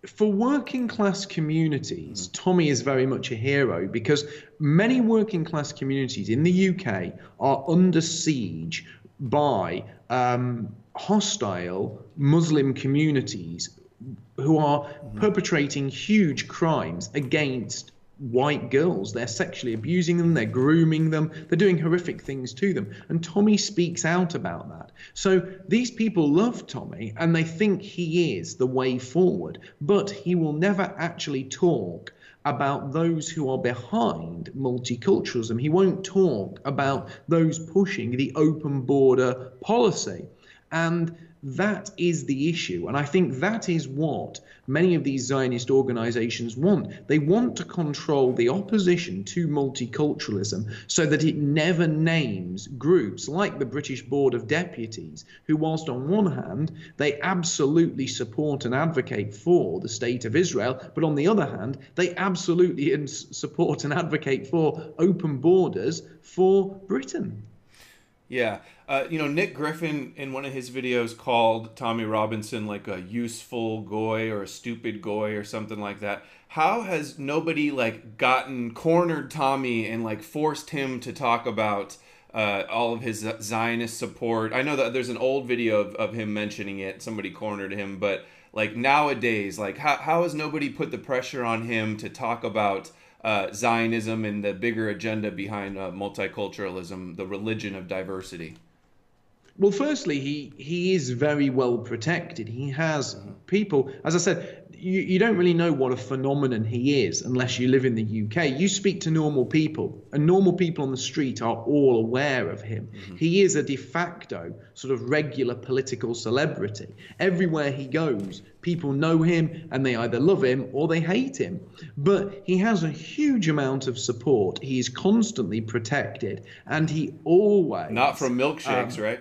S2: for working class communities, Tommy is very much a hero because many working class communities in the UK are under siege by hostile Muslim communities who are perpetrating huge crimes against white girls. They're sexually abusing them, they're grooming them, they're doing horrific things to them. And Tommy speaks out about that. So these people love Tommy and they think he is the way forward, but he will never actually talk about those who are behind multiculturalism. He won't talk about those pushing the open border policy. And that is the issue. And I think that is what many of these Zionist organizations want. They want to control the opposition to multiculturalism so that it never names groups like the British Board of Deputies, who, whilst on one hand, they absolutely support and advocate for the state of Israel, but on the other hand, they absolutely support and advocate for open borders for Britain.
S1: Yeah. Nick Griffin in one of his videos called Tommy Robinson like a useful goy or a stupid goy or something like that. How has nobody cornered Tommy and forced him to talk about all of his Zionist support? I know that there's an old video of him mentioning it. Somebody cornered him, but nowadays, how has nobody put the pressure on him to talk about Zionism and the bigger agenda behind multiculturalism, the religion of diversity?
S2: Well, firstly, he is very well protected. He has people, as I said, you don't really know what a phenomenon he is unless you live in the UK. You speak to normal people, and normal people on the street are all aware of him. He is a de facto sort of regular political celebrity. Everywhere he goes, people know him and they either love him or they hate him. But he has a huge amount of support. He is constantly protected, and he always...
S1: Not from milkshakes, right?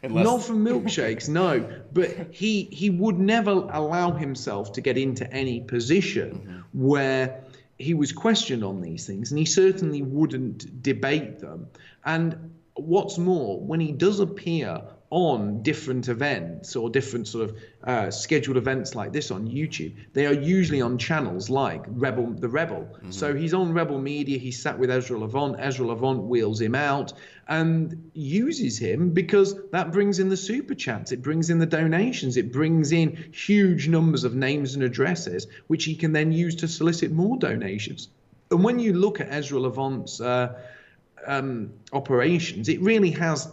S2: Not from milkshakes, no. But he would never allow himself to get into any position where he was questioned on these things, and he certainly wouldn't debate them. And what's more, when he does appear on different events or different sort of scheduled events like this on YouTube, they are usually on channels like the Rebel. So he's on Rebel Media. He's sat with Ezra Levant. Ezra Levant wheels him out and uses him because that brings in the super chats. It brings in the donations. It brings in huge numbers of names and addresses, which he can then use to solicit more donations. And when you look at Ezra Levant's operations, it really has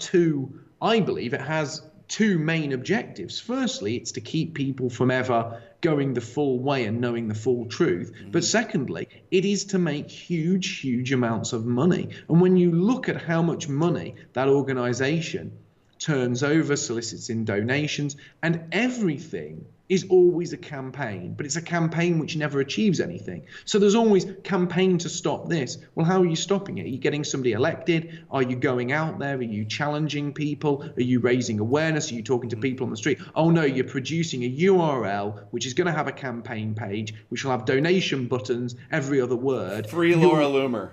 S2: I believe it has two main objectives. Firstly, it's to keep people from ever going the full way and knowing the full truth. But secondly, it is to make huge, huge amounts of money. And when you look at how much money that organization turns over, solicits in donations, and everything is always a campaign, but it's a campaign which never achieves anything. So there's always campaign to stop this. Well, how are you stopping it? Are you getting somebody elected? Are you going out there? Are you challenging people? Are you raising awareness? Are you talking to people on the street? Oh no, you're producing a URL which is going to have a campaign page, which will have donation buttons, every other word.
S1: Free Laura Loomer.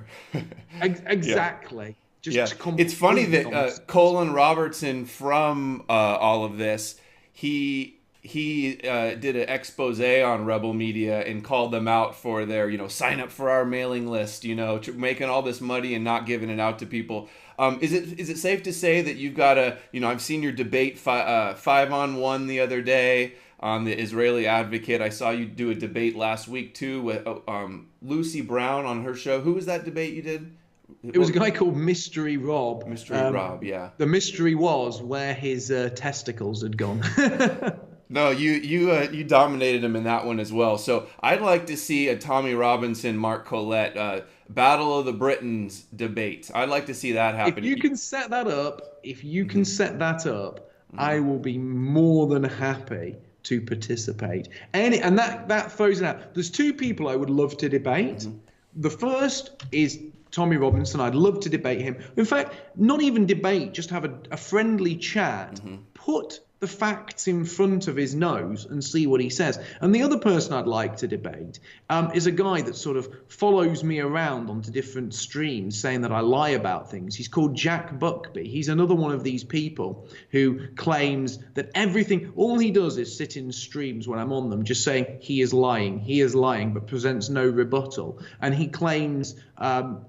S2: Exactly.
S1: Yeah. It's funny that Colin Robertson, from all of this, he did an expose on Rebel Media and called them out for their, sign up for our mailing list, making all this money and not giving it out to people. Is it safe to say that you've got I've seen your debate 5-on-1 the other day on the Israeli Advocate. I saw you do a debate last week too with Lucy Brown on her show. Who was that debate you did?
S2: It was a guy called Mystery Rob.
S1: Mystery Rob, yeah.
S2: The mystery was where his testicles had gone.
S1: No, you dominated him in that one as well. So I'd like to see a Tommy Robinson, Mark Collett, Battle of the Britons debate. I'd like to see that happen.
S2: If you can set that up, I will be more than happy to participate. And that throws it out. There's two people I would love to debate. The first is Tommy Robinson. I'd love to debate him. In fact, not even debate, just have a friendly chat. Put the facts in front of his nose and see what he says. And the other person I'd like to debate is a guy that sort of follows me around onto different streams saying that I lie about things. He's called Jack Buckby. He's another one of these people who claims that all he does is sit in streams when I'm on them just saying he is lying, but presents no rebuttal. And he claims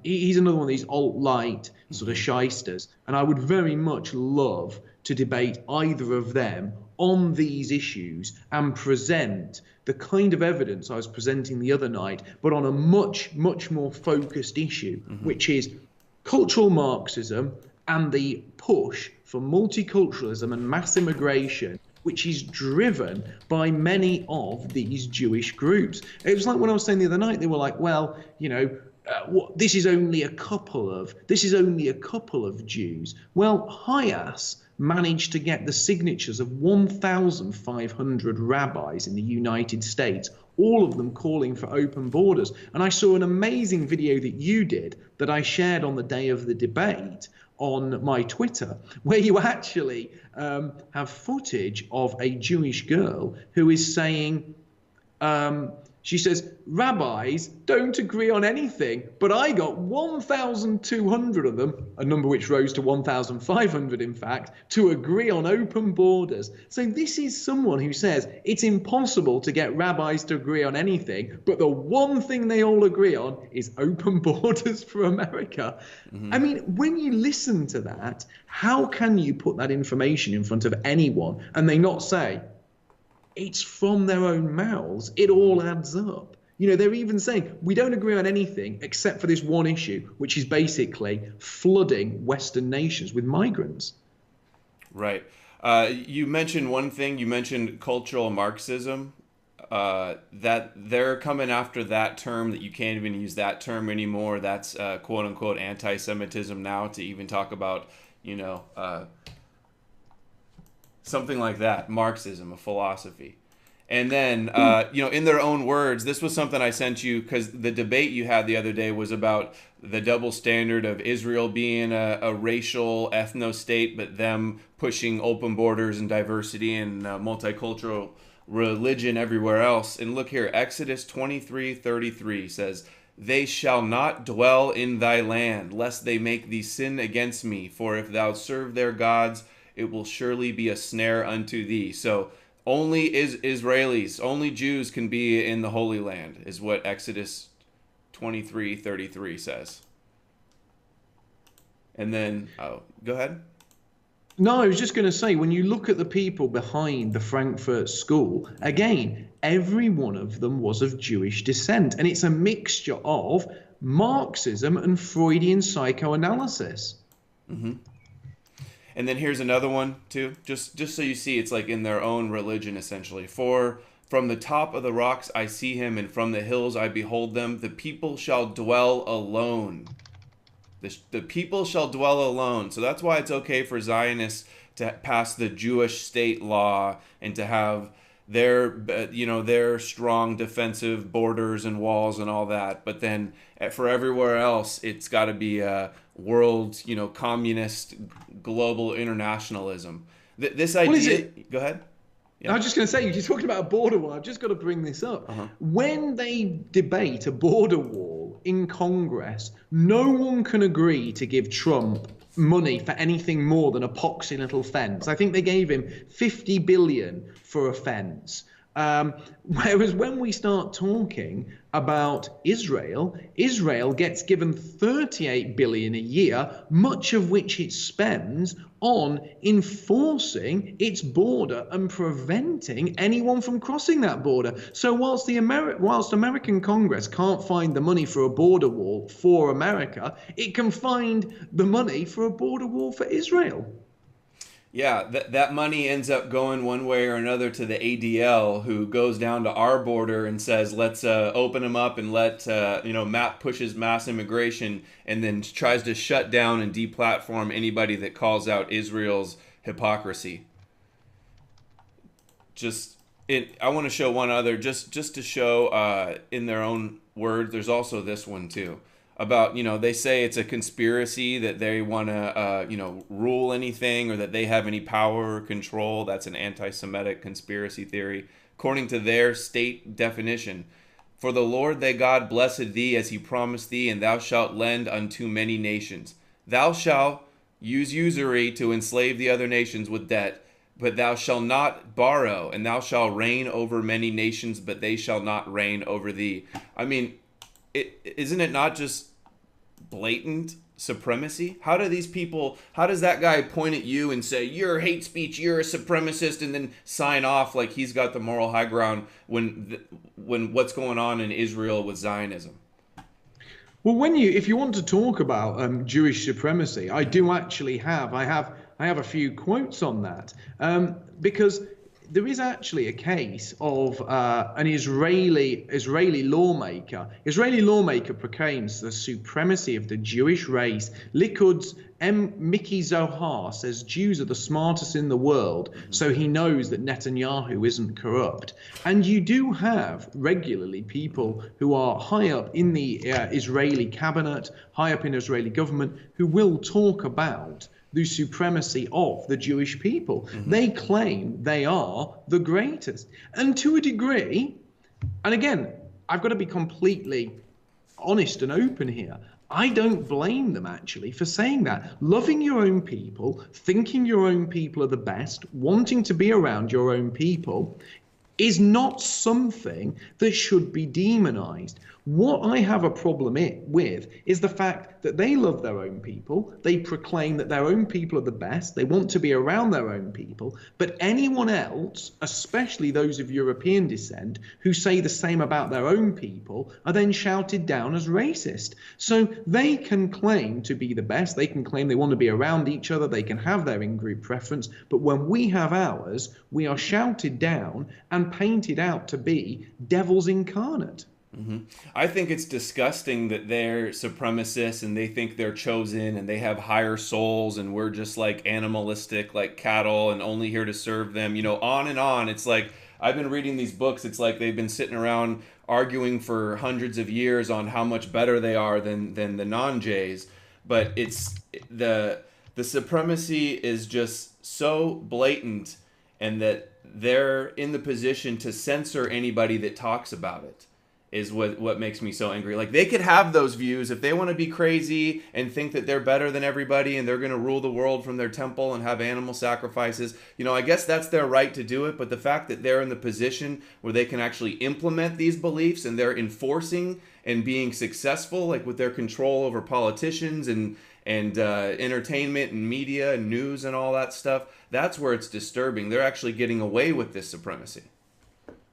S2: he's another one of these alt-light sort of shysters. And I would very much love to debate either of them on these issues and present the kind of evidence I was presenting the other night, but on a much, much more focused issue, which is cultural Marxism and the push for multiculturalism and mass immigration, which is driven by many of these Jewish groups. It was like when I was saying the other night, they were like, well, this is only a couple of Jews. Well, Hayas managed to get the signatures of 1,500 rabbis in the United States, all of them calling for open borders. And I saw an amazing video that you did that I shared on the day of the debate on my Twitter, where you actually have footage of a Jewish girl who is saying, she says, rabbis don't agree on anything, but I got 1,200 of them, a number which rose to 1,500 in fact, to agree on open borders. So this is someone who says it's impossible to get rabbis to agree on anything, but the one thing they all agree on is open borders for America. I mean, when you listen to that, how can you put that information in front of anyone and they not say, it's from their own mouths, it all adds up? They're even saying we don't agree on anything except for this one issue, which is basically flooding Western nations with migrants.
S1: Right. You mentioned one thing. You mentioned cultural Marxism. That they're coming after that term, that you can't even use that term anymore. That's quote unquote anti-Semitism now, to even talk about, something like that, Marxism, a philosophy. And then, in their own words, this was something I sent you because the debate you had the other day was about the double standard of Israel being a racial ethno-state, but them pushing open borders and diversity and multicultural religion everywhere else. And look here, Exodus 23:33 says, "They shall not dwell in thy land, lest they make thee sin against me. For if thou serve their gods, it will surely be a snare unto thee. So only Israelis, only Jews can be in the Holy Land, is what Exodus 23:33 says. And then, oh, go ahead.
S2: No, I was just going to say, when you look at the people behind the Frankfurt School, again, every one of them was of Jewish descent. And it's a mixture of Marxism and Freudian psychoanalysis.
S1: Mm-hmm. And then here's another one, too. Just so you see, it's like in their own religion, essentially. For from the top of the rocks I see him, and from the hills I behold them. The people shall dwell alone. The people shall dwell alone. So that's why it's okay for Zionists to pass the Jewish state law and to have their strong defensive borders and walls and all that. But then for everywhere else, it's got to be a world, communist, global internationalism. This idea. Go ahead.
S2: Yeah. I was just going to say, you're talking about a border wall. I've just got to bring this up. When they debate a border wall in Congress, no one can agree to give Trump money for anything more than a poxy little fence. I think they gave him $50 billion for a fence. Whereas when we start talking about Israel gets given $38 billion a year, much of which it spends on enforcing its border and preventing anyone from crossing that border. So whilst American Congress can't find the money for a border wall for America, it can find the money for a border wall for Israel.
S1: Yeah, that money ends up going one way or another to the ADL, who goes down to our border and says, let's open them up and let, Matt pushes mass immigration, and then tries to shut down and deplatform anybody that calls out Israel's hypocrisy. I want to show one other, just to show in their own words. There's also this one too. About, they say it's a conspiracy that they want to, rule anything, or that they have any power or control. That's an anti-Semitic conspiracy theory, according to their state definition. For the Lord thy God blessed thee as he promised thee, and thou shalt lend unto many nations. Thou shalt use usury to enslave the other nations with debt, but thou shalt not borrow, and thou shalt reign over many nations, but they shall not reign over thee. I mean, isn't it not just blatant supremacy? How does that guy point at you and say, you're hate speech, you're a supremacist, and then sign off like he's got the moral high ground when what's going on in Israel with Zionism?
S2: Well, if you want to talk about Jewish supremacy, I do actually have a few quotes on that, because there is actually a case of an Israeli lawmaker. Israeli lawmaker proclaims the supremacy of the Jewish race. Likud's Mickey Zohar says Jews are the smartest in the world, so he knows that Netanyahu isn't corrupt. And you do have regularly people who are high up in the Israeli cabinet, high up in Israeli government, who will talk about the supremacy of the Jewish people. They claim they are the greatest. And to a degree, and again, I've got to be completely honest and open here, I don't blame them actually for saying that. Loving your own people, thinking your own people are the best, wanting to be around your own people is not something that should be demonized. What I have a problem with is the fact that they love their own people, they proclaim that their own people are the best, they want to be around their own people, but anyone else, especially those of European descent, who say the same about their own people, are then shouted down as racist. So they can claim to be the best, they can claim they want to be around each other, they can have their in-group preference, but when we have ours, we are shouted down and painted out to be devils incarnate.
S1: I think it's disgusting that they're supremacists and they think they're chosen and they have higher souls and we're just like animalistic, like cattle, and only here to serve them, on and on. It's like, I've been reading these books. It's like they've been sitting around arguing for hundreds of years on how much better they are than the non-Jays. But it's the supremacy is just so blatant, and that they're in the position to censor anybody that talks about it. is what makes me so angry. Like, they could have those views if they want to be crazy and think that they're better than everybody and they're going to rule the world from their temple and have animal sacrifices. I guess that's their right to do it, but the fact that they're in the position where they can actually implement these beliefs and they're enforcing and being successful, like with their control over politicians and entertainment and media and news and all that stuff, that's where it's disturbing. They're actually getting away with this supremacy.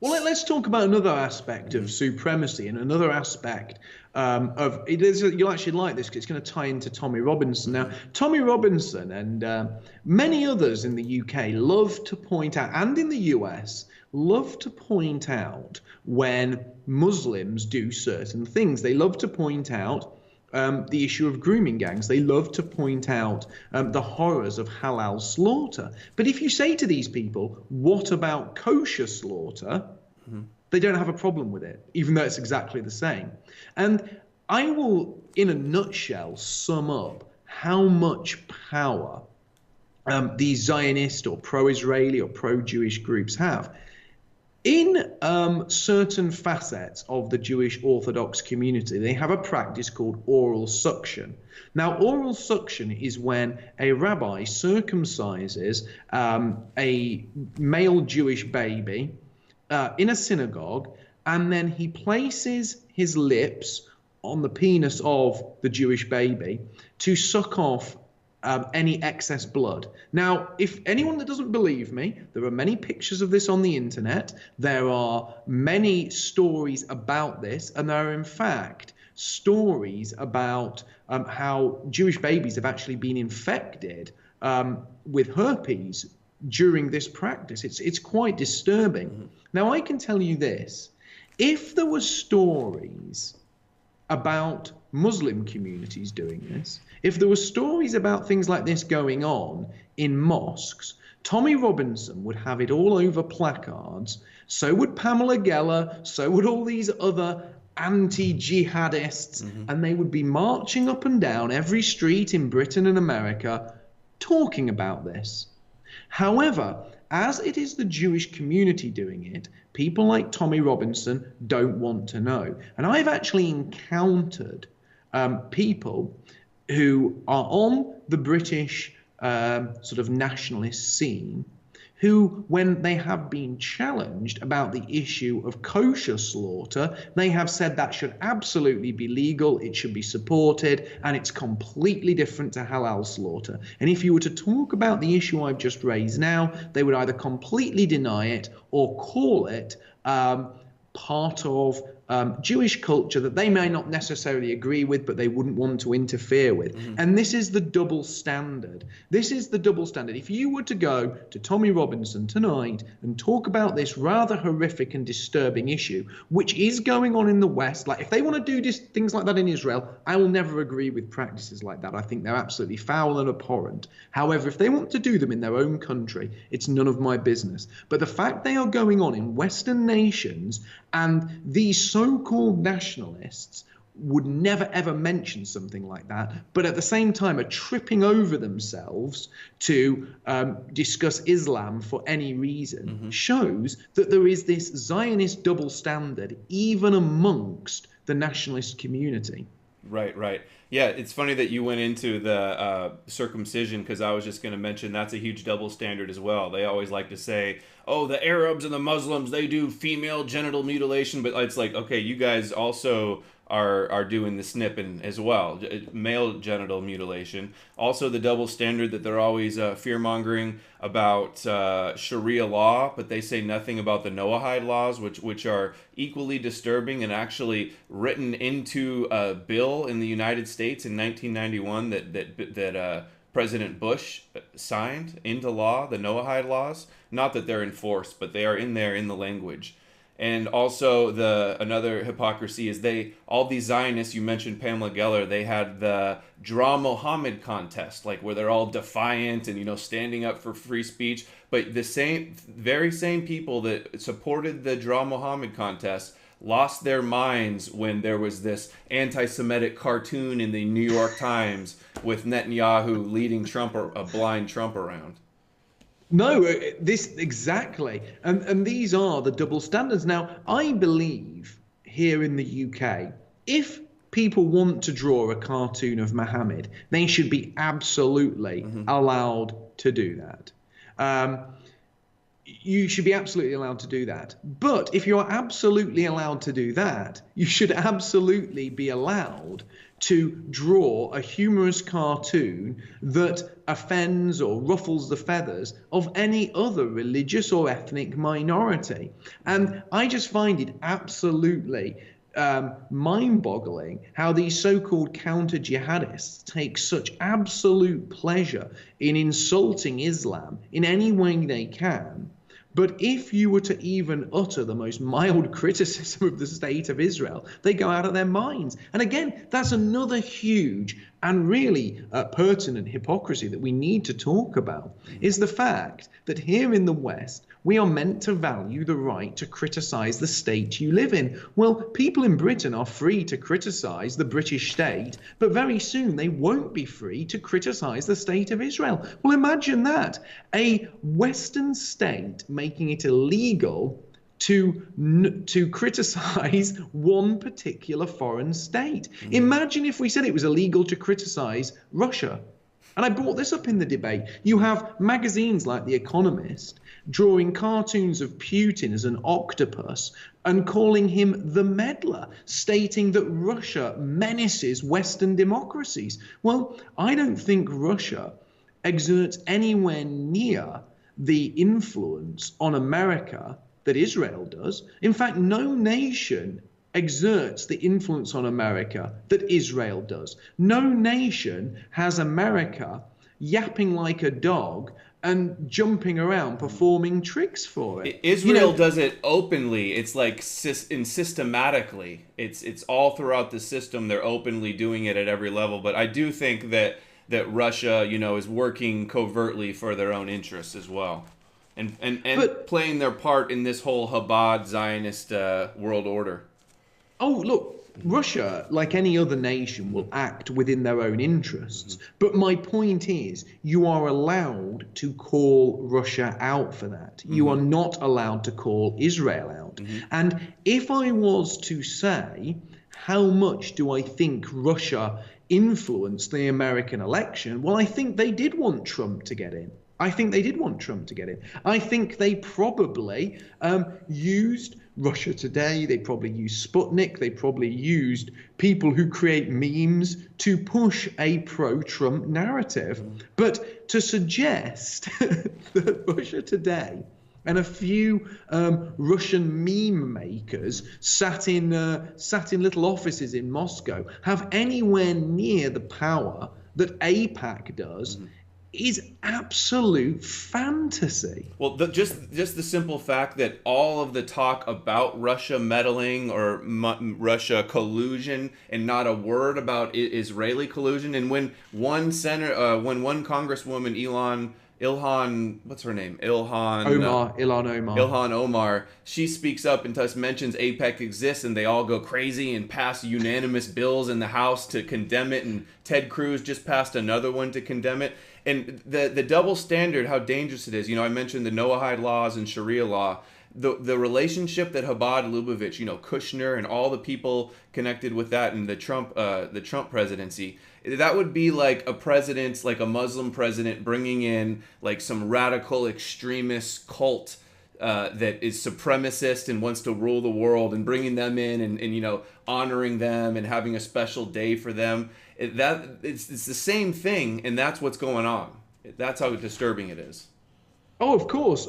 S2: Well, let's talk about another aspect of supremacy and another aspect of it. You'll actually like this because it's going to tie into Tommy Robinson. Now, Tommy Robinson and many others in the UK love to point out, and in the US, love to point out when Muslims do certain things. They love to point out the issue of grooming gangs. They love to point out the horrors of halal slaughter. But if you say to these people, what about kosher slaughter? They don't have a problem with it, even though it's exactly the same. And I will, in a nutshell, sum up how much power these Zionist or pro-Israeli or pro-Jewish groups have. In certain facets of the Jewish Orthodox community, they have a practice called oral suction. Now, oral suction is when a rabbi circumcises a male Jewish baby in a synagogue, and then he places his lips on the penis of the Jewish baby to suck off any excess blood. Now, if anyone that doesn't believe me, there are many pictures of this on the internet. There are many stories about this, and there are in fact stories about how Jewish babies have actually been infected with herpes during this practice. It's quite disturbing. Mm-hmm. Now, I can tell you this: if there were stories about Muslim communities doing this, if there were stories about things like this going on in mosques, Tommy Robinson would have it all over placards. So would Pamela Geller. So would all these other anti-jihadists. Mm-hmm. And they would be marching up and down every street in Britain and America talking about this. However, as it is the Jewish community doing it, people like Tommy Robinson don't want to know. And I've actually encountered people who are on the British sort of nationalist scene, who, when they have been challenged about the issue of kosher slaughter, they have said that should absolutely be legal, it should be supported, and it's completely different to halal slaughter. And if you were to talk about the issue I've just raised now, they would either completely deny it or call it part of Jewish culture that they may not necessarily agree with, but they wouldn't want to interfere with. Mm-hmm. And this is the double standard. This is the double standard. If you were to go to Tommy Robinson tonight and talk about this rather horrific and disturbing issue, which is going on in the West, like if they want to do things like that in Israel, I will never agree with practices like that. I think they're absolutely foul and abhorrent. However, if they want to do them in their own country, it's none of my business. But the fact they are going on in Western nations, and these so-called nationalists would never ever mention something like that, but at the same time are tripping over themselves to discuss Islam for any reason, mm-hmm. shows that there is this Zionist double standard even amongst the nationalist community.
S1: Right. Yeah, it's funny that you went into the circumcision, because I was just going to mention that's a huge double standard as well. They always like to say, oh, the Arabs and the Muslims, they do female genital mutilation, but it's like, okay, you guys also are doing the snipping as well, male genital mutilation. Also the double standard that they're always fear-mongering about Sharia law, but they say nothing about the Noahide laws, which are equally disturbing and actually written into a bill in the United States in 1991 that President Bush signed into law, the Noahide laws. Not that they're enforced, but they are in there in the language. And also another hypocrisy is all these Zionists, you mentioned Pamela Geller, they had the Draw Mohammed contest, like where they're all defiant and, standing up for free speech. But the very same people that supported the Draw Mohammed contest lost their minds when there was this anti-Semitic cartoon in the New York Times with Netanyahu leading a blind Trump around.
S2: No, this exactly. And these are the double standards. Now, I believe here in the UK, if people want to draw a cartoon of Muhammad, they should be absolutely allowed to do that. You should be absolutely allowed to do that. But if you're absolutely allowed to do that, you should absolutely be allowed to draw a humorous cartoon that offends or ruffles the feathers of any other religious or ethnic minority. And I just find it absolutely mind-boggling how these so-called counter-jihadists take such absolute pleasure in insulting Islam in any way they can. But if you were to even utter the most mild criticism of the state of Israel, they go out of their minds. And again, that's another huge and really pertinent hypocrisy that we need to talk about, is the fact that here in the West, we are meant to value the right to criticize the state you live in. Well, people in Britain are free to criticize the British state, but very soon they won't be free to criticize the state of Israel. Well, imagine that. A Western state making it illegal to criticize one particular foreign state. Imagine if we said it was illegal to criticize Russia. And I brought this up in the debate. You have magazines like The Economist drawing cartoons of Putin as an octopus and calling him the meddler, stating that Russia menaces Western democracies. Well, I don't think Russia exerts anywhere near the influence on America that Israel does. In fact, no nation exerts the influence on America that Israel does. No nation has America yapping like a dog and jumping around performing tricks for it.
S1: Israel does it openly. It's like systematically. It's all throughout the system. They're openly doing it at every level. But I do think that Russia, is working covertly for their own interests as well. And playing their part in this whole Chabad Zionist world order.
S2: Oh, look, Russia, like any other nation, will act within their own interests. But my point is, you are allowed to call Russia out for that. You are not allowed to call Israel out. And if I was to say, how much do I think Russia influenced the American election? Well, I think they did want Trump to get in. I think they probably used Russia Today. They probably used Sputnik. They probably used people who create memes to push a pro-Trump narrative. But to suggest that Russia Today and a few Russian meme makers sat in little offices in Moscow have anywhere near the power that AIPAC does is absolute fantasy.
S1: Well, just the simple fact that all of the talk about Russia meddling or Russia collusion and not a word about Israeli collusion, and when one Congresswoman Ilhan, what's her name? Ilhan Omar. She speaks up and thus mentions AIPAC exists, and they all go crazy and pass unanimous bills in the House to condemn it. And Ted Cruz just passed another one to condemn it. And the double standard, how dangerous it is. I mentioned the Noahide laws and Sharia law. The relationship that Chabad Lubavitch, Kushner and all the people connected with that, and the Trump presidency, that would be like a president, like a Muslim president, bringing in like some radical extremist cult that is supremacist and wants to rule the world, and bringing them in and honoring them and having a special day for them. It's the same thing, and that's what's going on. That's how disturbing it is.
S2: Oh, of course.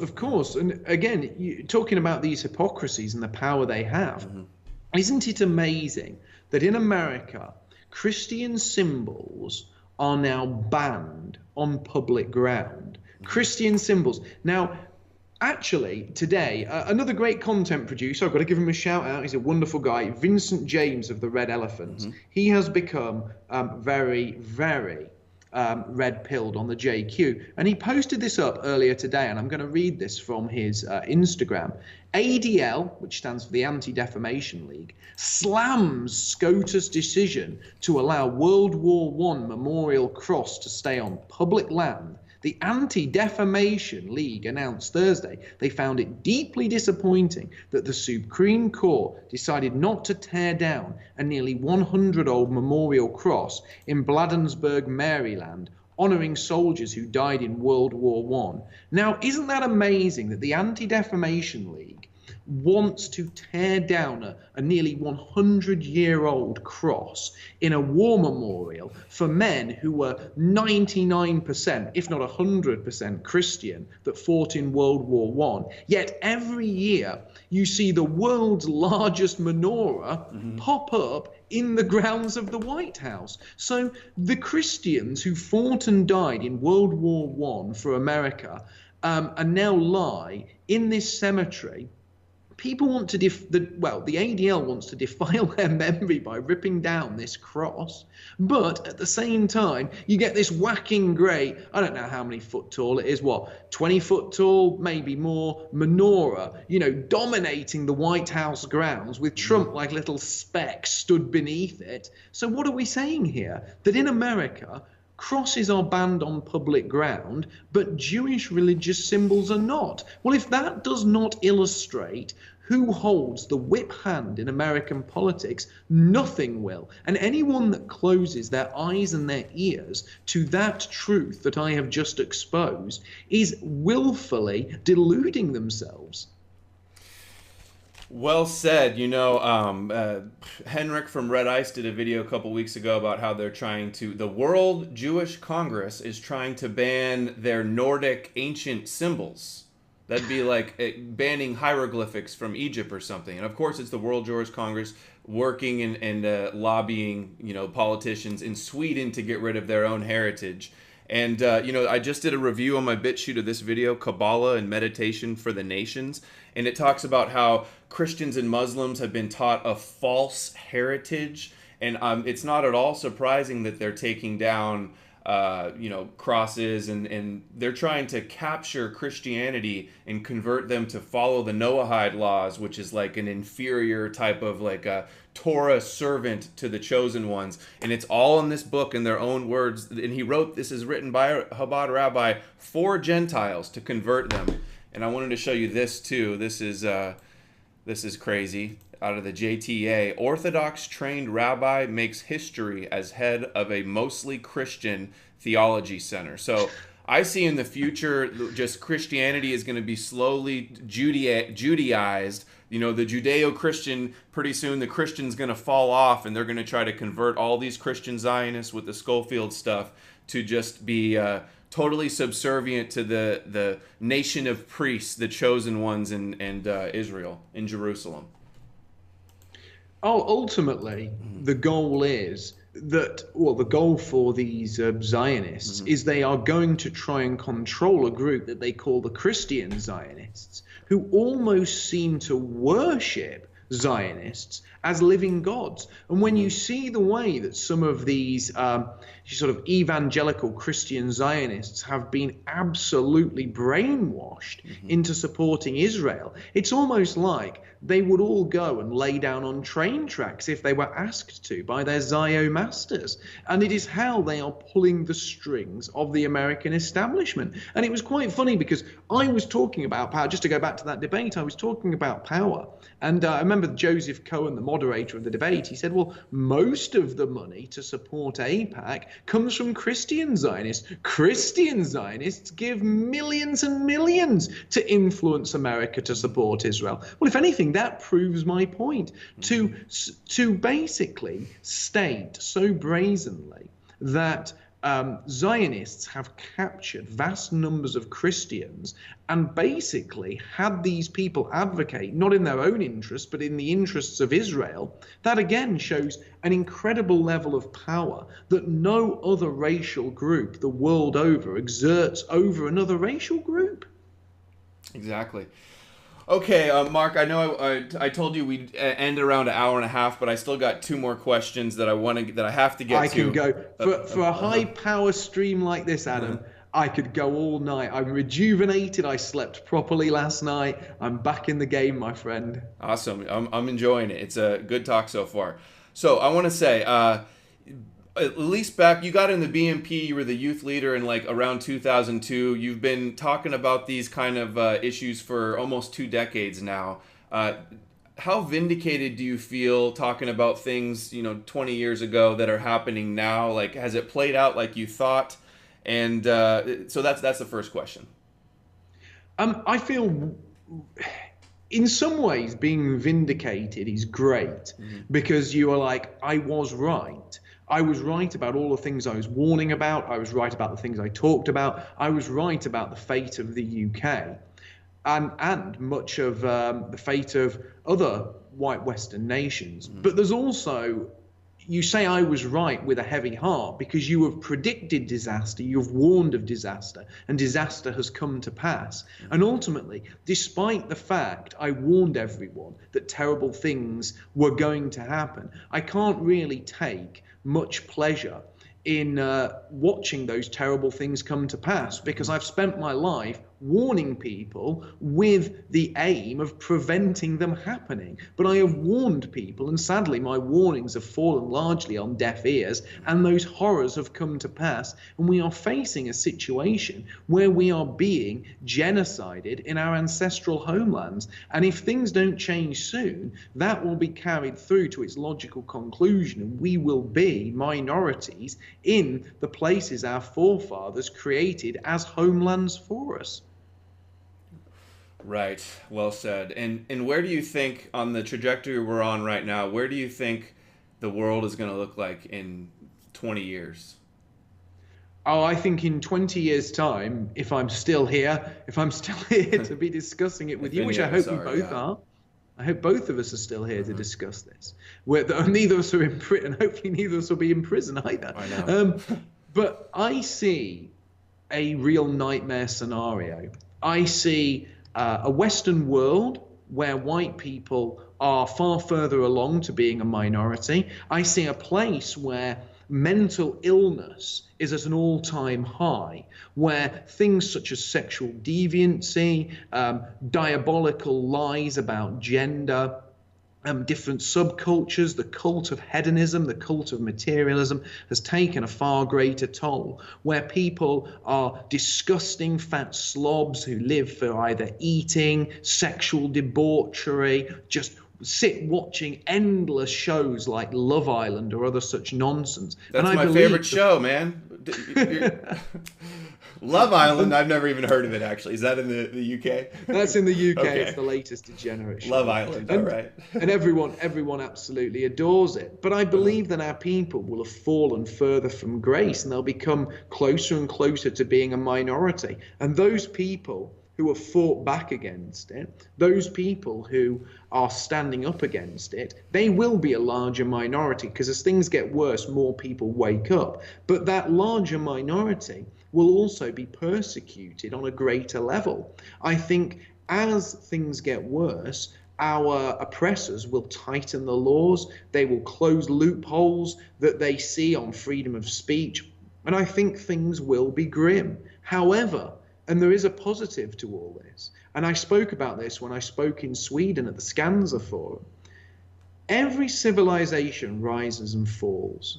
S2: And again, talking about these hypocrisies and the power they have, isn't it amazing that in America, Christian symbols are now banned on public ground? Christian symbols. Now, actually, today, another great content producer, I've got to give him a shout out. He's a wonderful guy, Vincent James of the Red Elephants. He has become very, very red-pilled on the JQ. And he posted this up earlier today, and I'm going to read this from his Instagram. ADL, which stands for the Anti-Defamation League, slams SCOTUS decision to allow World War I memorial cross to stay on public land. The Anti-Defamation League announced Thursday they found it deeply disappointing that the Supreme Court decided not to tear down a nearly 100-year-old memorial cross in Bladensburg, Maryland, honoring soldiers who died in World War I. Now, isn't that amazing that the Anti-Defamation League wants to tear down a nearly 100-year-old cross in a war memorial for men who were 99%, if not 100% Christian, that fought in World War I. Yet every year you see the world's largest menorah pop up in the grounds of the White House. So the Christians who fought and died in World War I for America and now lie in this cemetery. People want to the ADL wants to defile their memory by ripping down this cross, but at the same time you get this whacking great, I don't know how many foot tall it is, 20 foot tall, maybe more, menorah, dominating the White House grounds with Trump like little specks stood beneath it. So what are we saying here? That in America, crosses are banned on public ground, but Jewish religious symbols are not. Well, if that does not illustrate who holds the whip hand in American politics, nothing will. And anyone that closes their eyes and their ears to that truth that I have just exposed is willfully deluding themselves.
S1: Well said. Henrik from Red Ice did a video a couple weeks ago about how they're the World Jewish Congress is trying to ban their Nordic ancient symbols. That'd be like banning hieroglyphics from Egypt or something. And of course, it's the World Jewish Congress working and lobbying, politicians in Sweden to get rid of their own heritage. And, I just did a review on my BitChute of this video, Kabbalah and Meditation for the Nations. And it talks about how Christians and Muslims have been taught a false heritage. And it's not at all surprising that they're taking down, crosses and they're trying to capture Christianity and convert them to follow the Noahide laws, which is like an inferior type of like a Torah servant to the chosen ones. And it's all in this book in their own words. And he wrote, this is written by a Chabad rabbi for Gentiles to convert them. And I wanted to show you this too. This is crazy. Out of the JTA, Orthodox trained rabbi makes history as head of a mostly Christian theology center. So I see in the future just Christianity is going to be slowly Judaized. The Judeo-Christian, pretty soon the Christian's going to fall off and they're going to try to convert all these Christian Zionists with the Schofield stuff to just be totally subservient to the nation of priests, the chosen ones in Israel, in Jerusalem.
S2: Ultimately, the goal is that, the goal for these Zionists is they are going to try and control a group that they call the Christian Zionists, who almost seem to worship Zionists as living gods. And when you see the way that some of these sort of evangelical Christian Zionists have been absolutely brainwashed into supporting Israel, it's almost like they would all go and lay down on train tracks if they were asked to by their Zio masters. And it is how they are pulling the strings of the American establishment. And it was quite funny because I was talking about power, just to go back to that debate, I was talking about power. And I remember Joseph Cohen, the moderator of the debate, he said, well, most of the money to support AIPAC comes from Christian Zionists. Christian Zionists give millions and millions to influence America to support Israel. Well, if anything, that proves my point. To basically state so brazenly that Zionists have captured vast numbers of Christians and basically had these people advocate, not in their own interests, but in the interests of Israel, that again shows an incredible level of power that no other racial group the world over exerts over another racial group.
S1: Exactly. Okay, Mark, I know I told you we'd end around an hour and a half, but I still got two more questions that I have to get to.
S2: I can go. For a high-power stream like this, Adam, I could go all night. I'm rejuvenated. I slept properly last night. I'm back in the game, my friend. Awesome.
S1: I'm enjoying it. It's a good talk so far. So I want to say, at least back, you got in the BNP, you were the youth leader in like around 2002. You've been talking about these kind of issues for almost 2 decades now. How vindicated do you feel talking about things, 20 years ago that are happening now? Like, has it played out like you thought? And so that's the first question.
S2: I feel in some ways being vindicated is great, because you are like, I was right. I was right about all the things I was warning about. I was right about the things I talked about. I was right about the fate of the UK and much of the fate of other white Western nations. But there's also, you say I was right with a heavy heart because you have predicted disaster, you've warned of disaster, and disaster has come to pass. And ultimately, despite the fact I warned everyone that terrible things were going to happen, I can't really take much pleasure in watching those terrible things come to pass, because I've spent my life warning people with the aim of preventing them happening. But I have warned people, and sadly my warnings have fallen largely on deaf ears, and those horrors have come to pass, and we are facing a situation where we are being genocided in our ancestral homelands. And if things don't change soon, that will be carried through to its logical conclusion, and we will be minorities in the places our forefathers created as homelands for us.
S1: Right. Well said. And where do you think, on the trajectory we're on right now, where do you think the world is going to look like in 20 years?
S2: Oh, I think in 20 years' time, if I'm still here to be discussing it with you, which I hope we both are. I hope both of us are still here to discuss this. Neither of us are in prison, and hopefully neither of us will be in prison either.
S1: I know.
S2: But I see a real nightmare scenario. I see a Western world where white people are far further along to being a minority. I see a place where mental illness is at an all-time high, where things such as sexual deviancy, diabolical lies about gender, different subcultures, the cult of hedonism, the cult of materialism has taken a far greater toll, where people are disgusting fat slobs who live for either eating, sexual debauchery, just sit watching endless shows like Love Island or other such nonsense.
S1: That's my favorite show, man. Love Island, I've never even heard of it, actually. Is that in the UK?
S2: That's in the UK.
S1: Okay.
S2: It's the latest degenerate show.
S1: Love Island, all right.
S2: And everyone absolutely adores it. But I believe that our people will have fallen further from grace, and they'll become closer and closer to being a minority. And those people who have fought back against it, those people who are standing up against it, they will be a larger minority, because as things get worse, more people wake up. But that larger minority will also be persecuted on a greater level. I think as things get worse, our oppressors will tighten the laws, they will close loopholes that they see on freedom of speech, and I think things will be grim. However, and there is a positive to all this, and I spoke about this when I spoke in Sweden at the Skansa Forum. Every civilization rises and falls.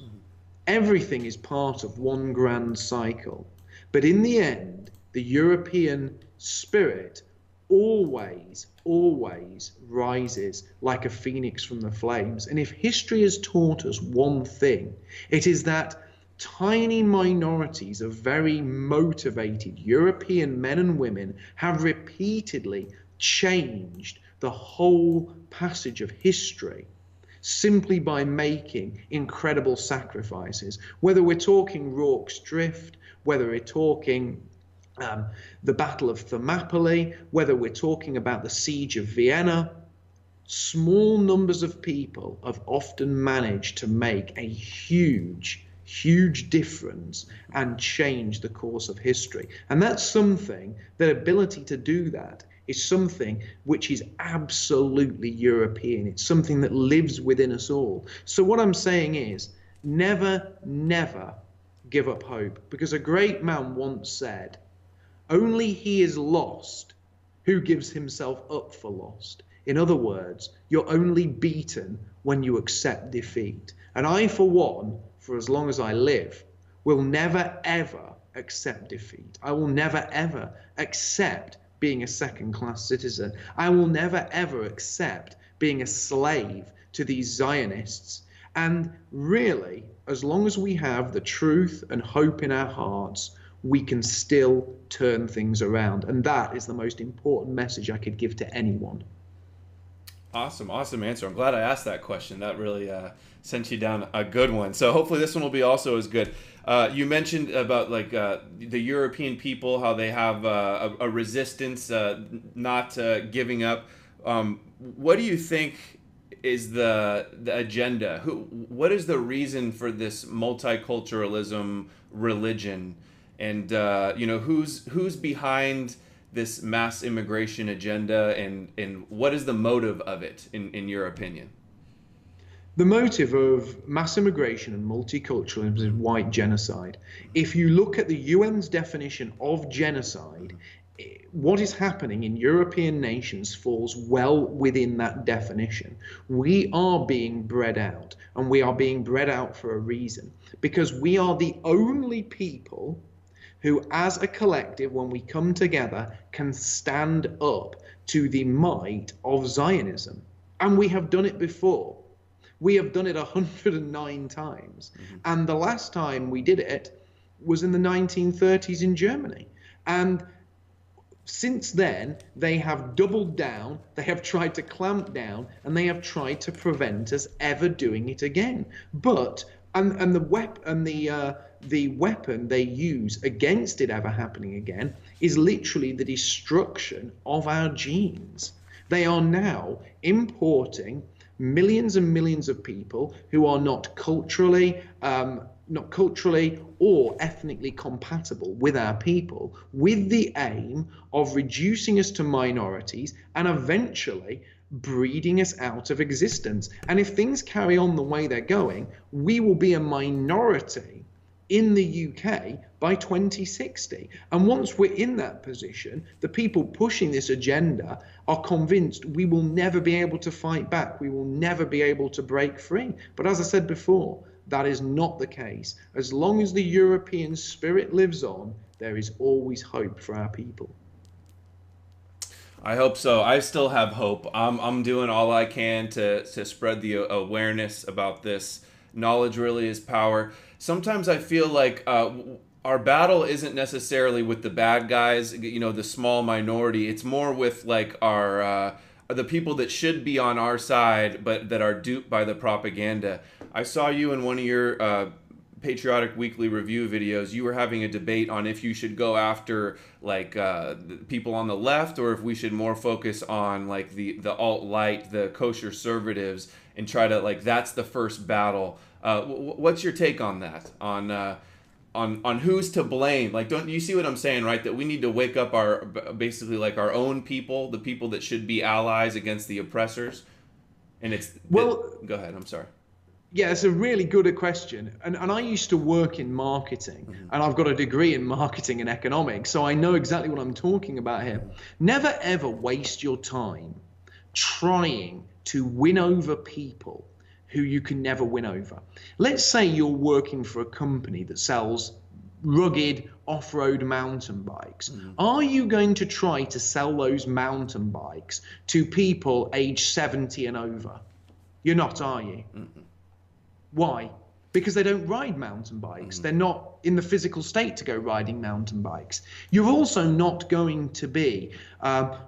S2: Everything is part of one grand cycle. But in the end, the European spirit always rises like a phoenix from the flames. And if history has taught us one thing, it is that tiny minorities of very motivated European men and women have repeatedly changed the whole passage of history simply by making incredible sacrifices. Whether we're talking Rorke's Drift, whether we're talking the Battle of Thermopylae, whether we're talking about the Siege of Vienna, small numbers of people have often managed to make a huge difference and change the course of history. And that's something, that ability to do that is something which is absolutely European. It's something that lives within us all. So what I'm saying is, never give up hope, because a great man once said, only he is lost who gives himself up for lost. In other words, you're only beaten when you accept defeat. And I, for one, for as long as I live, will never ever accept defeat. I will never ever accept being a second-class citizen. I will never ever accept being a slave to these Zionists. And really, as long as we have the truth and hope in our hearts, we can still turn things around. And that is the most important message I could give to anyone.
S1: Awesome answer. I'm glad I asked that question. That really sent you down a good one. So hopefully this one will be also as good. You mentioned about like the European people, how they have a resistance, not giving up. What do you think is the agenda? What is the reason for this multiculturalism religion? And who's behind this mass immigration agenda, and what is the motive of it in your opinion?
S2: The motive of mass immigration and multiculturalism is white genocide. If you look at the UN's definition of genocide, what is happening in European nations falls well within that definition. We are being bred out, and we are being bred out for a reason, because we are the only people who, as a collective, when we come together, can stand up to the might of Zionism. And we have done it before. We have done it 109 times. Mm-hmm. And the last time we did it was in the 1930s in Germany. And since then, they have doubled down, they have tried to clamp down, and they have tried to prevent us ever doing it again. But the weapon they use against it ever happening again is literally the destruction of our genes. They are now importing millions and millions of people who are not culturally or ethnically compatible with our people, with the aim of reducing us to minorities and eventually breeding us out of existence. And if things carry on the way they're going, we will be a minority in the UK by 2060. And once we're in that position, the people pushing this agenda are convinced we will never be able to fight back. We will never be able to break free. But as I said before, that is not the case. As long as the European spirit lives on, there is always hope for our people.
S1: I hope so. I still have hope. I'm doing all I can to spread the awareness about this. Knowledge really is power. Sometimes I feel like our battle isn't necessarily with the bad guys, the small minority. It's more with like the people that should be on our side, but that are duped by the propaganda. I saw you in one of your Patriotic Weekly Review videos. You were having a debate on if you should go after like the people on the left, or if we should more focus on like the alt-right, the kosher conservatives, and try to like that's the first battle. What's your take on that? On who's to blame? Like, don't you see what I'm saying, right? That we need to wake up basically like our own people, the people that should be allies against the oppressors. And go ahead. I'm sorry.
S2: Yeah, it's a really good question. And I used to work in marketing, mm-hmm. and I've got a degree in marketing and economics, so I know exactly what I'm talking about here. Never ever waste your time trying to win over people who you can never win over. Let's say you're working for a company that sells rugged off-road mountain bikes. Mm-hmm. Are you going to try to sell those mountain bikes to people age 70 and over? You're not, are you? Mm-hmm. Why? Because they don't ride mountain bikes. Mm-hmm. They're not in the physical state to go riding mountain bikes. You're also not going to be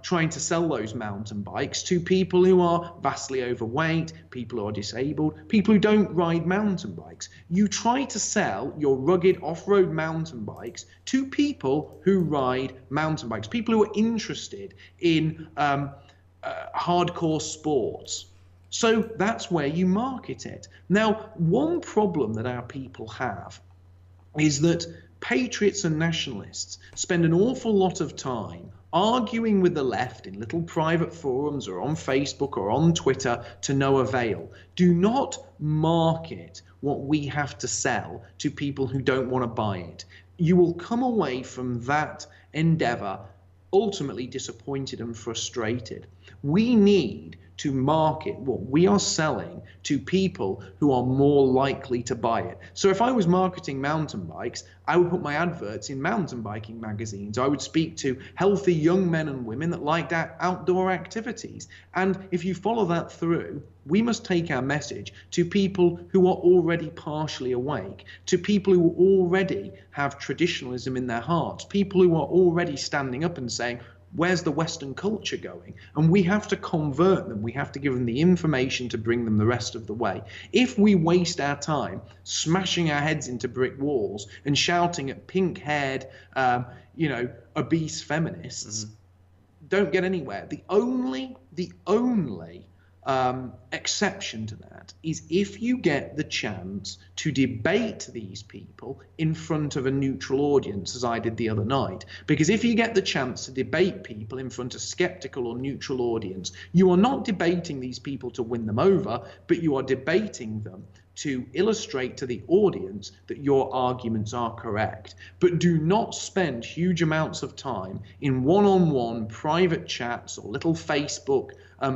S2: trying to sell those mountain bikes to people who are vastly overweight, people who are disabled, people who don't ride mountain bikes. You try to sell your rugged off-road mountain bikes to people who ride mountain bikes, people who are interested in hardcore sports. So that's where you market it. Now, one problem that our people have is that patriots and nationalists spend an awful lot of time arguing with the left in little private forums or on Facebook or on Twitter to no avail. Do not market what we have to sell to people who don't want to buy it. You will come away from that endeavor ultimately disappointed and frustrated. We need to market what we are selling to people who are more likely to buy it. So if I was marketing mountain bikes, I would put my adverts in mountain biking magazines. I would speak to healthy young men and women that liked outdoor activities. And if you follow that through, we must take our message to people who are already partially awake, to people who already have traditionalism in their hearts, people who are already standing up and saying, where's the Western culture going? And we have to convert them. We have to give them the information to bring them the rest of the way. If we waste our time smashing our heads into brick walls and shouting at pink-haired, obese feminists, don't get anywhere. The only exception to that is if you get the chance to debate these people in front of a neutral audience, as I did the other night. Because if you get the chance to debate people in front of skeptical or neutral audience, you are not debating these people to win them over, but you are debating them to illustrate to the audience that your arguments are correct. But do not spend huge amounts of time in one-on-one private chats or little Facebook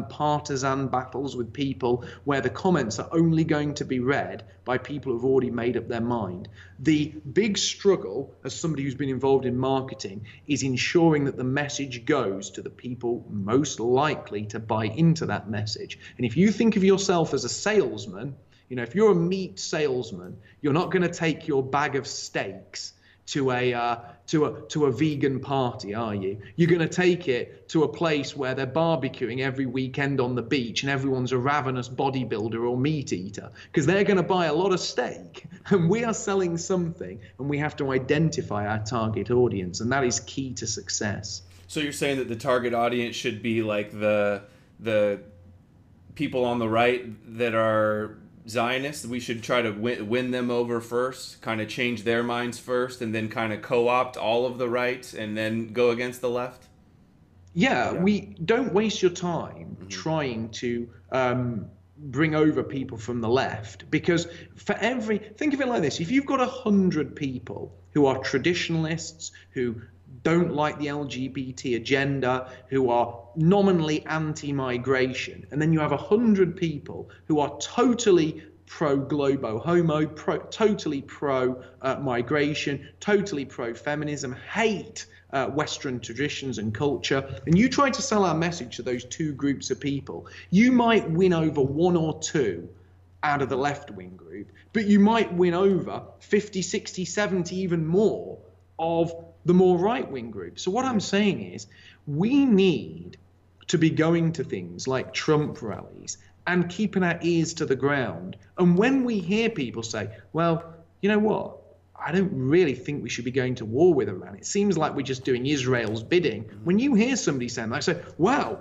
S2: partisan battles with people where the comments are only going to be read by people who've already made up their mind. The big struggle, as somebody who's been involved in marketing, is ensuring that the message goes to the people most likely to buy into that message. And if you think of yourself as a salesman, if you're a meat salesman, you're not going to take your bag of steaks to a vegan party, are you? You're going to take it to a place where they're barbecuing every weekend on the beach and everyone's a ravenous bodybuilder or meat eater, because they're going to buy a lot of steak. And we are selling something, and we have to identify our target audience, and that is key to success.
S1: So you're saying that the target audience should be like the people on the right that are Zionists? We should try to win them over first, kind of change their minds first, and then kind of co-opt all of the right and then go against the left?
S2: Yeah, we don't waste your time trying to bring over people from the left, because think of it like this: if you've got 100 people who are traditionalists, who don't like the LGBT agenda, who are nominally anti-migration, and then you have 100 people who are totally pro-globo homo, totally pro-migration, totally pro-feminism, hate Western traditions and culture, and you try to sell our message to those two groups of people, you might win over one or two out of the left-wing group, but you might win over 50, 60, 70, even more of the more right-wing group. So what I'm saying is, we need to be going to things like Trump rallies and keeping our ears to the ground. And when we hear people say, well, you know what, I don't really think we should be going to war with Iran, it seems like we're just doing Israel's bidding. When you hear somebody saying that, I say, wow,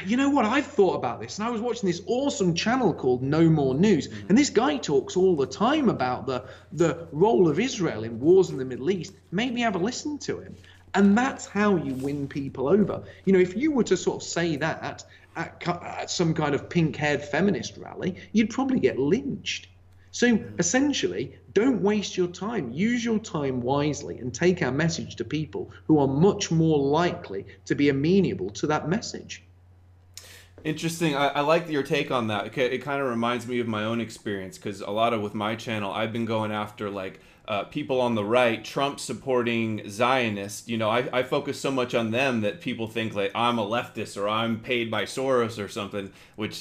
S2: you know what, I've thought about this, and I was watching this awesome channel called No More News, and this guy talks all the time about the role of Israel in wars in the Middle East. Maybe have a listen to him. And that's how you win people over. If you were to sort of say that at some kind of pink-haired feminist rally, you'd probably get lynched. So essentially, don't waste your time. Use your time wisely and take our message to people who are much more likely to be amenable to that message.
S1: Interesting. I like your take on that. It kind of reminds me of my own experience, because a lot of with my channel, I've been going after people on the right, Trump supporting Zionists. I focus so much on them that people think like I'm a leftist or I'm paid by Soros or something, which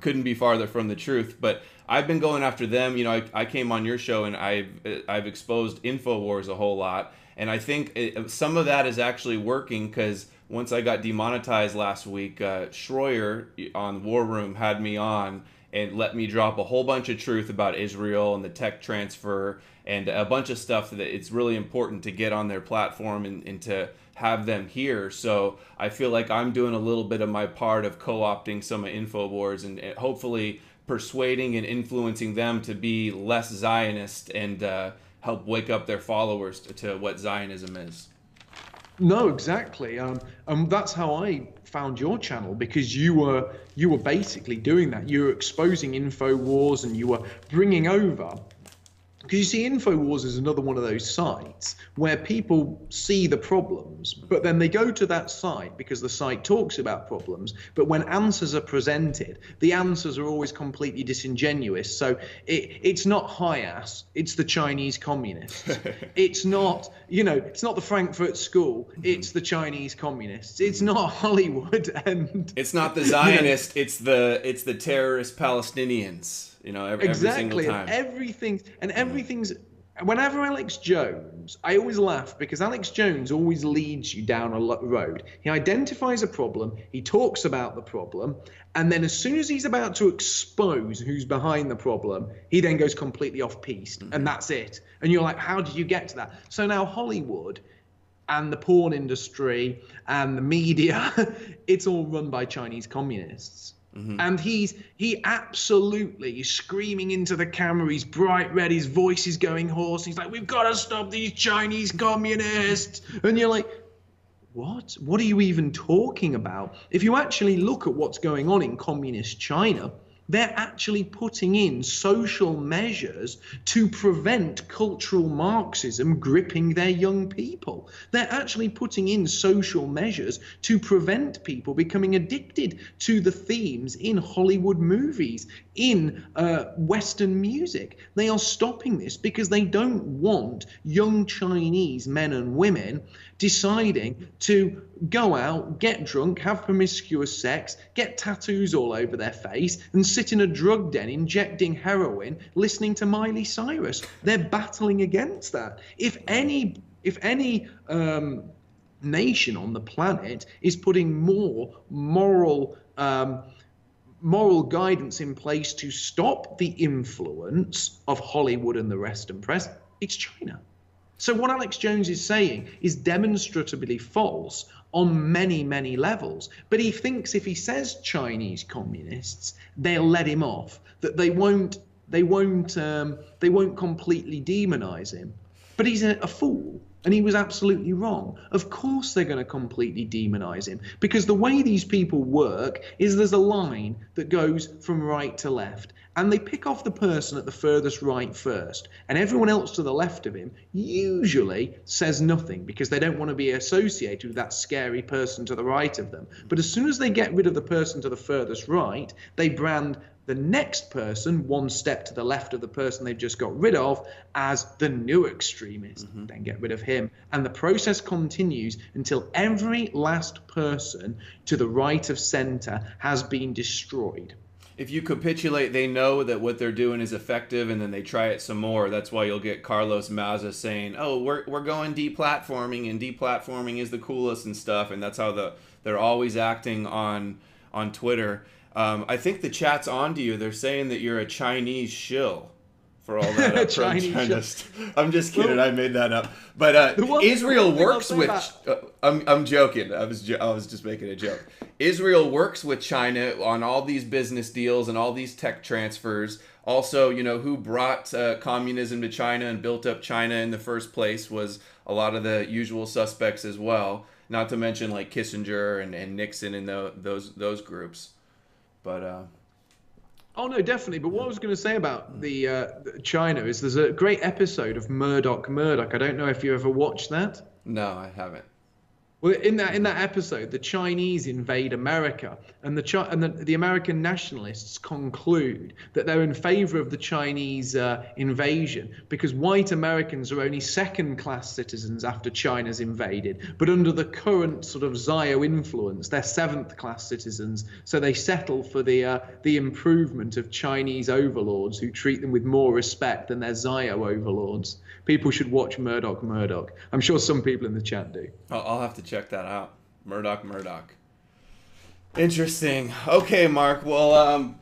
S1: couldn't be farther from the truth. But I've been going after them. I came on your show and I've exposed InfoWars a whole lot, and I think some of that is actually working, because once I got demonetized last week, Schroyer on War Room had me on and let me drop a whole bunch of truth about Israel and the tech transfer and a bunch of stuff that it's really important to get on their platform and to have them here. So I feel like I'm doing a little bit of my part of co-opting some of InfoWars and hopefully persuading and influencing them to be less Zionist and help wake up their followers to what Zionism is.
S2: No, exactly. And that's how I found your channel, because you were basically doing that. You were exposing InfoWars, and you were bringing over Because you see, InfoWars is another one of those sites where people see the problems, but then they go to that site because the site talks about problems. But when answers are presented, the answers are always completely disingenuous. So it's not HIAS, it's the Chinese communists. It's not, it's not the Frankfurt School, it's the Chinese communists. It's not Hollywood, and
S1: it's not the Zionist, it's the terrorist Palestinians. Every single time.
S2: Everything's. Whenever Alex Jones, I always laugh because Alex Jones always leads you down a road. He identifies a problem, he talks about the problem, and then as soon as he's about to expose who's behind the problem, he then goes completely off piste, and that's it. And you're like, how did you get to that? So now Hollywood and the porn industry and the media, it's all run by Chinese communists. And he absolutely is screaming into the camera. He's bright red. His voice is going hoarse. He's like, we've got to stop these Chinese communists. And you're like, what? What are you even talking about? If you actually look at what's going on in communist China, they're actually putting in social measures to prevent cultural Marxism gripping their young people. They're actually putting in social measures to prevent people becoming addicted to the themes in Hollywood movies, in Western music. They are stopping this because they don't want young Chinese men and women deciding to go out, get drunk, have promiscuous sex, get tattoos all over their face, and sit in a drug den injecting heroin, listening to Miley Cyrus. They're battling against that. If any nation on the planet is putting more moral guidance in place to stop the influence of Hollywood and the Western press, it's China. So what Alex Jones is saying is demonstrably false on many, many levels. But he thinks if he says Chinese communists, they'll let him off, that they won't completely demonize him. But he's a fool. And he was absolutely wrong. Of course they're going to completely demonize him, because the way these people work is there's a line that goes from right to left, and they pick off the person at the furthest right first, and everyone else to the left of him usually says nothing because they don't want to be associated with that scary person to the right of them. But as soon as they get rid of the person to the furthest right, they brand the next person, one step to the left of the person they've just got rid of, as the new extremist, then get rid of him. And the process continues until every last person to the right of center has been destroyed.
S1: If you capitulate, they know that what they're doing is effective, and then they try it some more. That's why you'll get Carlos Maza saying, oh, we're going deplatforming, and deplatforming is the coolest and stuff, and that's how they're always acting on Twitter. I think the chat's on to you. They're saying that you're a Chinese shill for all that. Chinese. I'm just kidding. Well, I made that up. But Israel works with. I'm joking. I was just making a joke. Israel works with China on all these business deals and all these tech transfers. Also, who brought communism to China and built up China in the first place was a lot of the usual suspects as well. Not to mention like Kissinger and Nixon and those groups. But
S2: oh no, definitely. But what I was going to say about the China is there's a great episode of Murdoch. I don't know if you ever watched that.
S1: No, I haven't.
S2: Well, in that episode, the Chinese invade America, and the American nationalists conclude that they're in favor of the Chinese invasion because white Americans are only second-class citizens after China's invaded. But under the current sort of Zio influence, they're seventh-class citizens. So they settle for the improvement of Chinese overlords who treat them with more respect than their Zio overlords. People should watch Murdoch. I'm sure some people in the chat do.
S1: I'll have to check that out. Murdoch. Interesting. Okay, Mark. Well,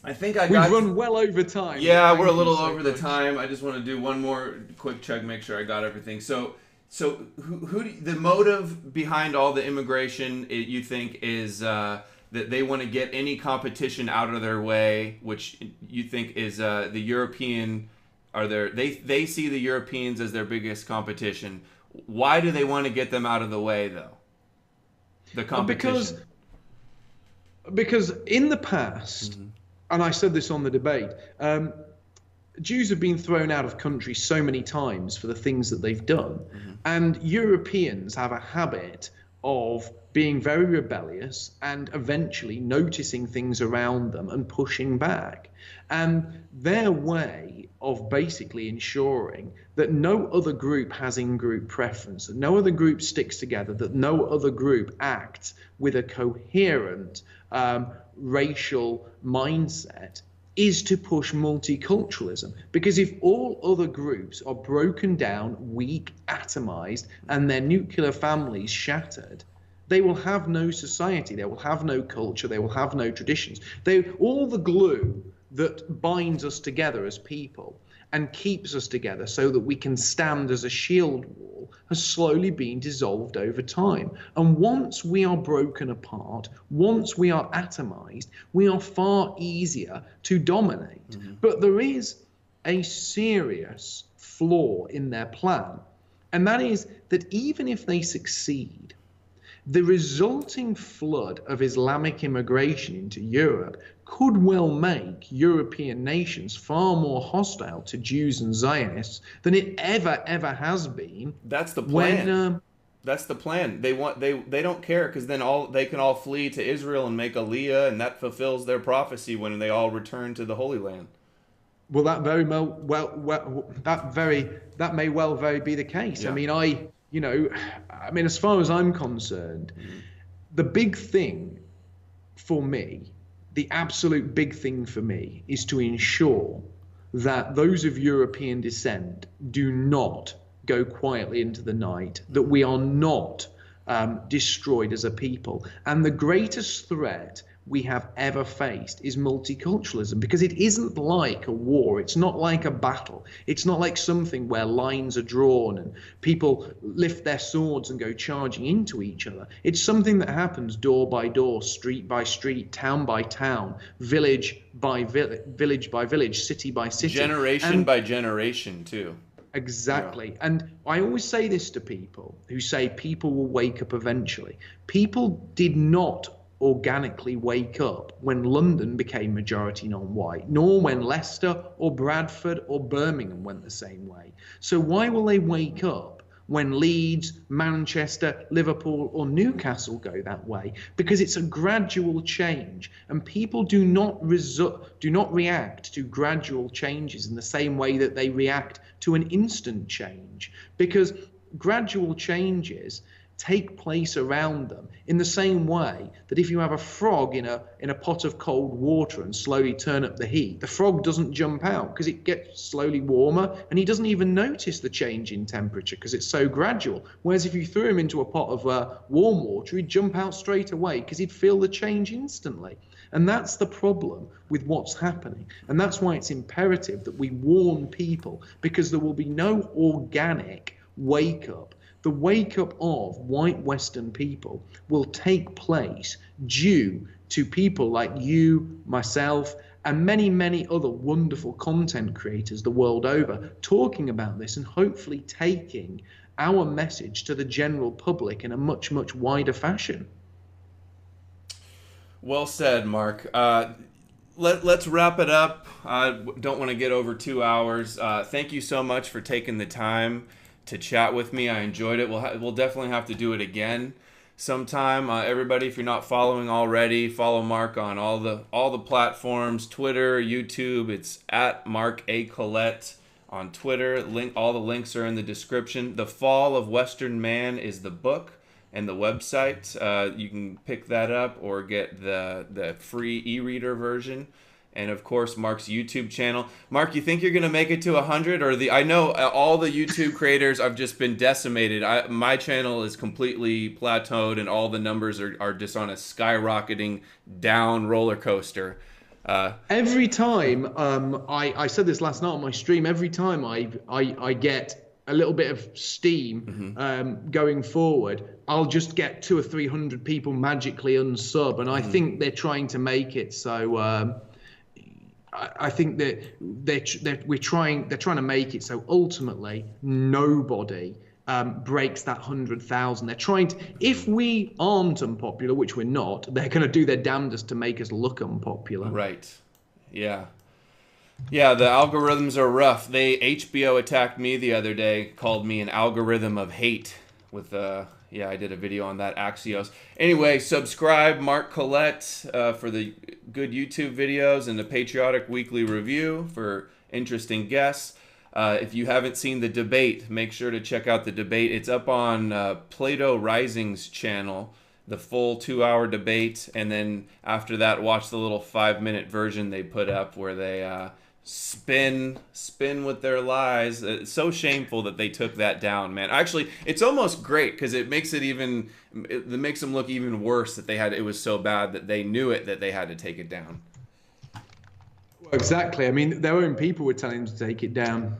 S1: I think
S2: We've run well over time.
S1: Yeah, we're a little over the time. I just want to do one more quick check, make sure I got everything. So who the motive behind all the immigration, you think, is that they want to get any competition out of their way, which you think is the European. They see the Europeans as their biggest competition. Why do they want to get them out of the way, though? The competition. Because
S2: in the past, and I said this on the debate, Jews have been thrown out of country so many times for the things that they've done. And Europeans have a habit of being very rebellious and eventually noticing things around them and pushing back. And their way of basically ensuring that no other group has in-group preference, that no other group sticks together, that no other group acts with a coherent racial mindset, is to push multiculturalism. Because if all other groups are broken down, weak, atomized, and their nuclear families shattered, they will have no society, they will have no culture, they will have no traditions. All the glue that binds us together as people and keeps us together so that we can stand as a shield wall has slowly been dissolved over time. And once we are broken apart, once we are atomized, we are far easier to dominate. But there is a serious flaw in their plan, and that is that even if they succeed, the resulting flood of Islamic immigration into Europe could well make European nations far more hostile to Jews and Zionists than it ever has been.
S1: That's the plan. That's the plan. They don't care, because then they can all flee to Israel and make Aliyah, and that fulfills their prophecy when they all return to the Holy Land.
S2: Well, that may well very be the case. Yeah. I mean, as far as I'm concerned, the big thing for me, the absolute big thing for me, is to ensure that those of European descent do not go quietly into the night, that we are not destroyed as a people. And the greatest threat we have ever faced is multiculturalism, because it isn't like a war. It's not like a battle. It's not like something where lines are drawn and people lift their swords and go charging into each other. It's something that happens door by door, street by street, town by town, village by village, city by city.
S1: Generation by generation, too.
S2: Exactly. Yeah. And I always say this to people who say people will wake up eventually. People did not organically wake up when London became majority non-white, nor when Leicester or Bradford or Birmingham went the same way. So why will they wake up when Leeds, Manchester, Liverpool or Newcastle go that way? Because it's a gradual change, and people do not react to gradual changes in the same way that they react to an instant change, because gradual changes take place around them in the same way that if you have a frog in a pot of cold water and slowly turn up the heat, the frog doesn't jump out because it gets slowly warmer and he doesn't even notice the change in temperature because it's so gradual. Whereas if you threw him into a pot of warm water, he'd jump out straight away because he'd feel the change instantly. And that's the problem with what's happening. And that's why it's imperative that we warn people, because there will be no organic wake up. The wake-up of white Western people will take place due to people like you, myself, and many, many other wonderful content creators the world over talking about this and hopefully taking our message to the general public in a much, much wider fashion.
S1: Well said, Mark. Let's wrap it up. I don't want to get over 2 hours. Thank you so much for taking the time to chat with me. I enjoyed it. We'll definitely have to do it again sometime. Everybody, if you're not following already, follow Mark on all the platforms, Twitter, YouTube. It's at Mark A. Collett on Twitter. All the links are in the description. The Fall of Western Man is the book and the website. You can pick that up or get the free e-reader version. And of course, Mark's YouTube channel. Mark, you think you're going to make it to 100? I know all the YouTube creators have just been decimated. My channel is completely plateaued, and all the numbers are just on a skyrocketing down roller coaster.
S2: Every time, I said this last night on my stream, every time I get a little bit of steam going forward, I'll just get 200 or 300 people magically unsub, and I think they're trying to make it so... I think that they're trying to make it so ultimately nobody breaks that 100,000. They're trying to, if we aren't unpopular, which we're not, they're going to do their damnedest to make us look unpopular.
S1: Right. Yeah. Yeah, the algorithms are rough. HBO attacked me the other day, called me an algorithm of hate with yeah, I did a video on that, Axios. Anyway, subscribe Mark Collett for the good YouTube videos and the Patriotic Weekly Review for interesting guests. If you haven't seen the debate, make sure to check out the debate. It's up on Plato Rising's channel, the full 2-hour debate, and then after that, watch the little 5-minute version they put up where they spin with their lies. It's so shameful that they took that down, man. Actually, it's almost great because it makes it makes them look even worse that it was so bad that they knew it, that they had to take it down.
S2: Well, exactly. I mean, their own people were telling them to take it down.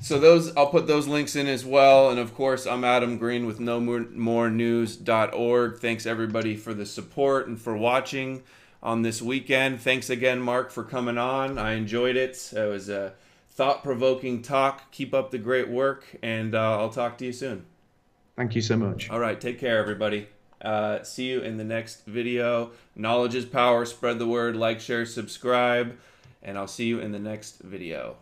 S1: So I'll put those links in as well. And of course, I'm Adam Green with nomorenews.org. Thanks everybody for the support and for watching on this weekend. Thanks again, Mark, for coming on. I enjoyed it. It was a thought-provoking talk. Keep up the great work, and I'll talk to you soon.
S2: Thank you so much.
S1: All right, take care, everybody. See you in the next video. Knowledge is power. Spread the word. Like, share, subscribe, and I'll see you in the next video.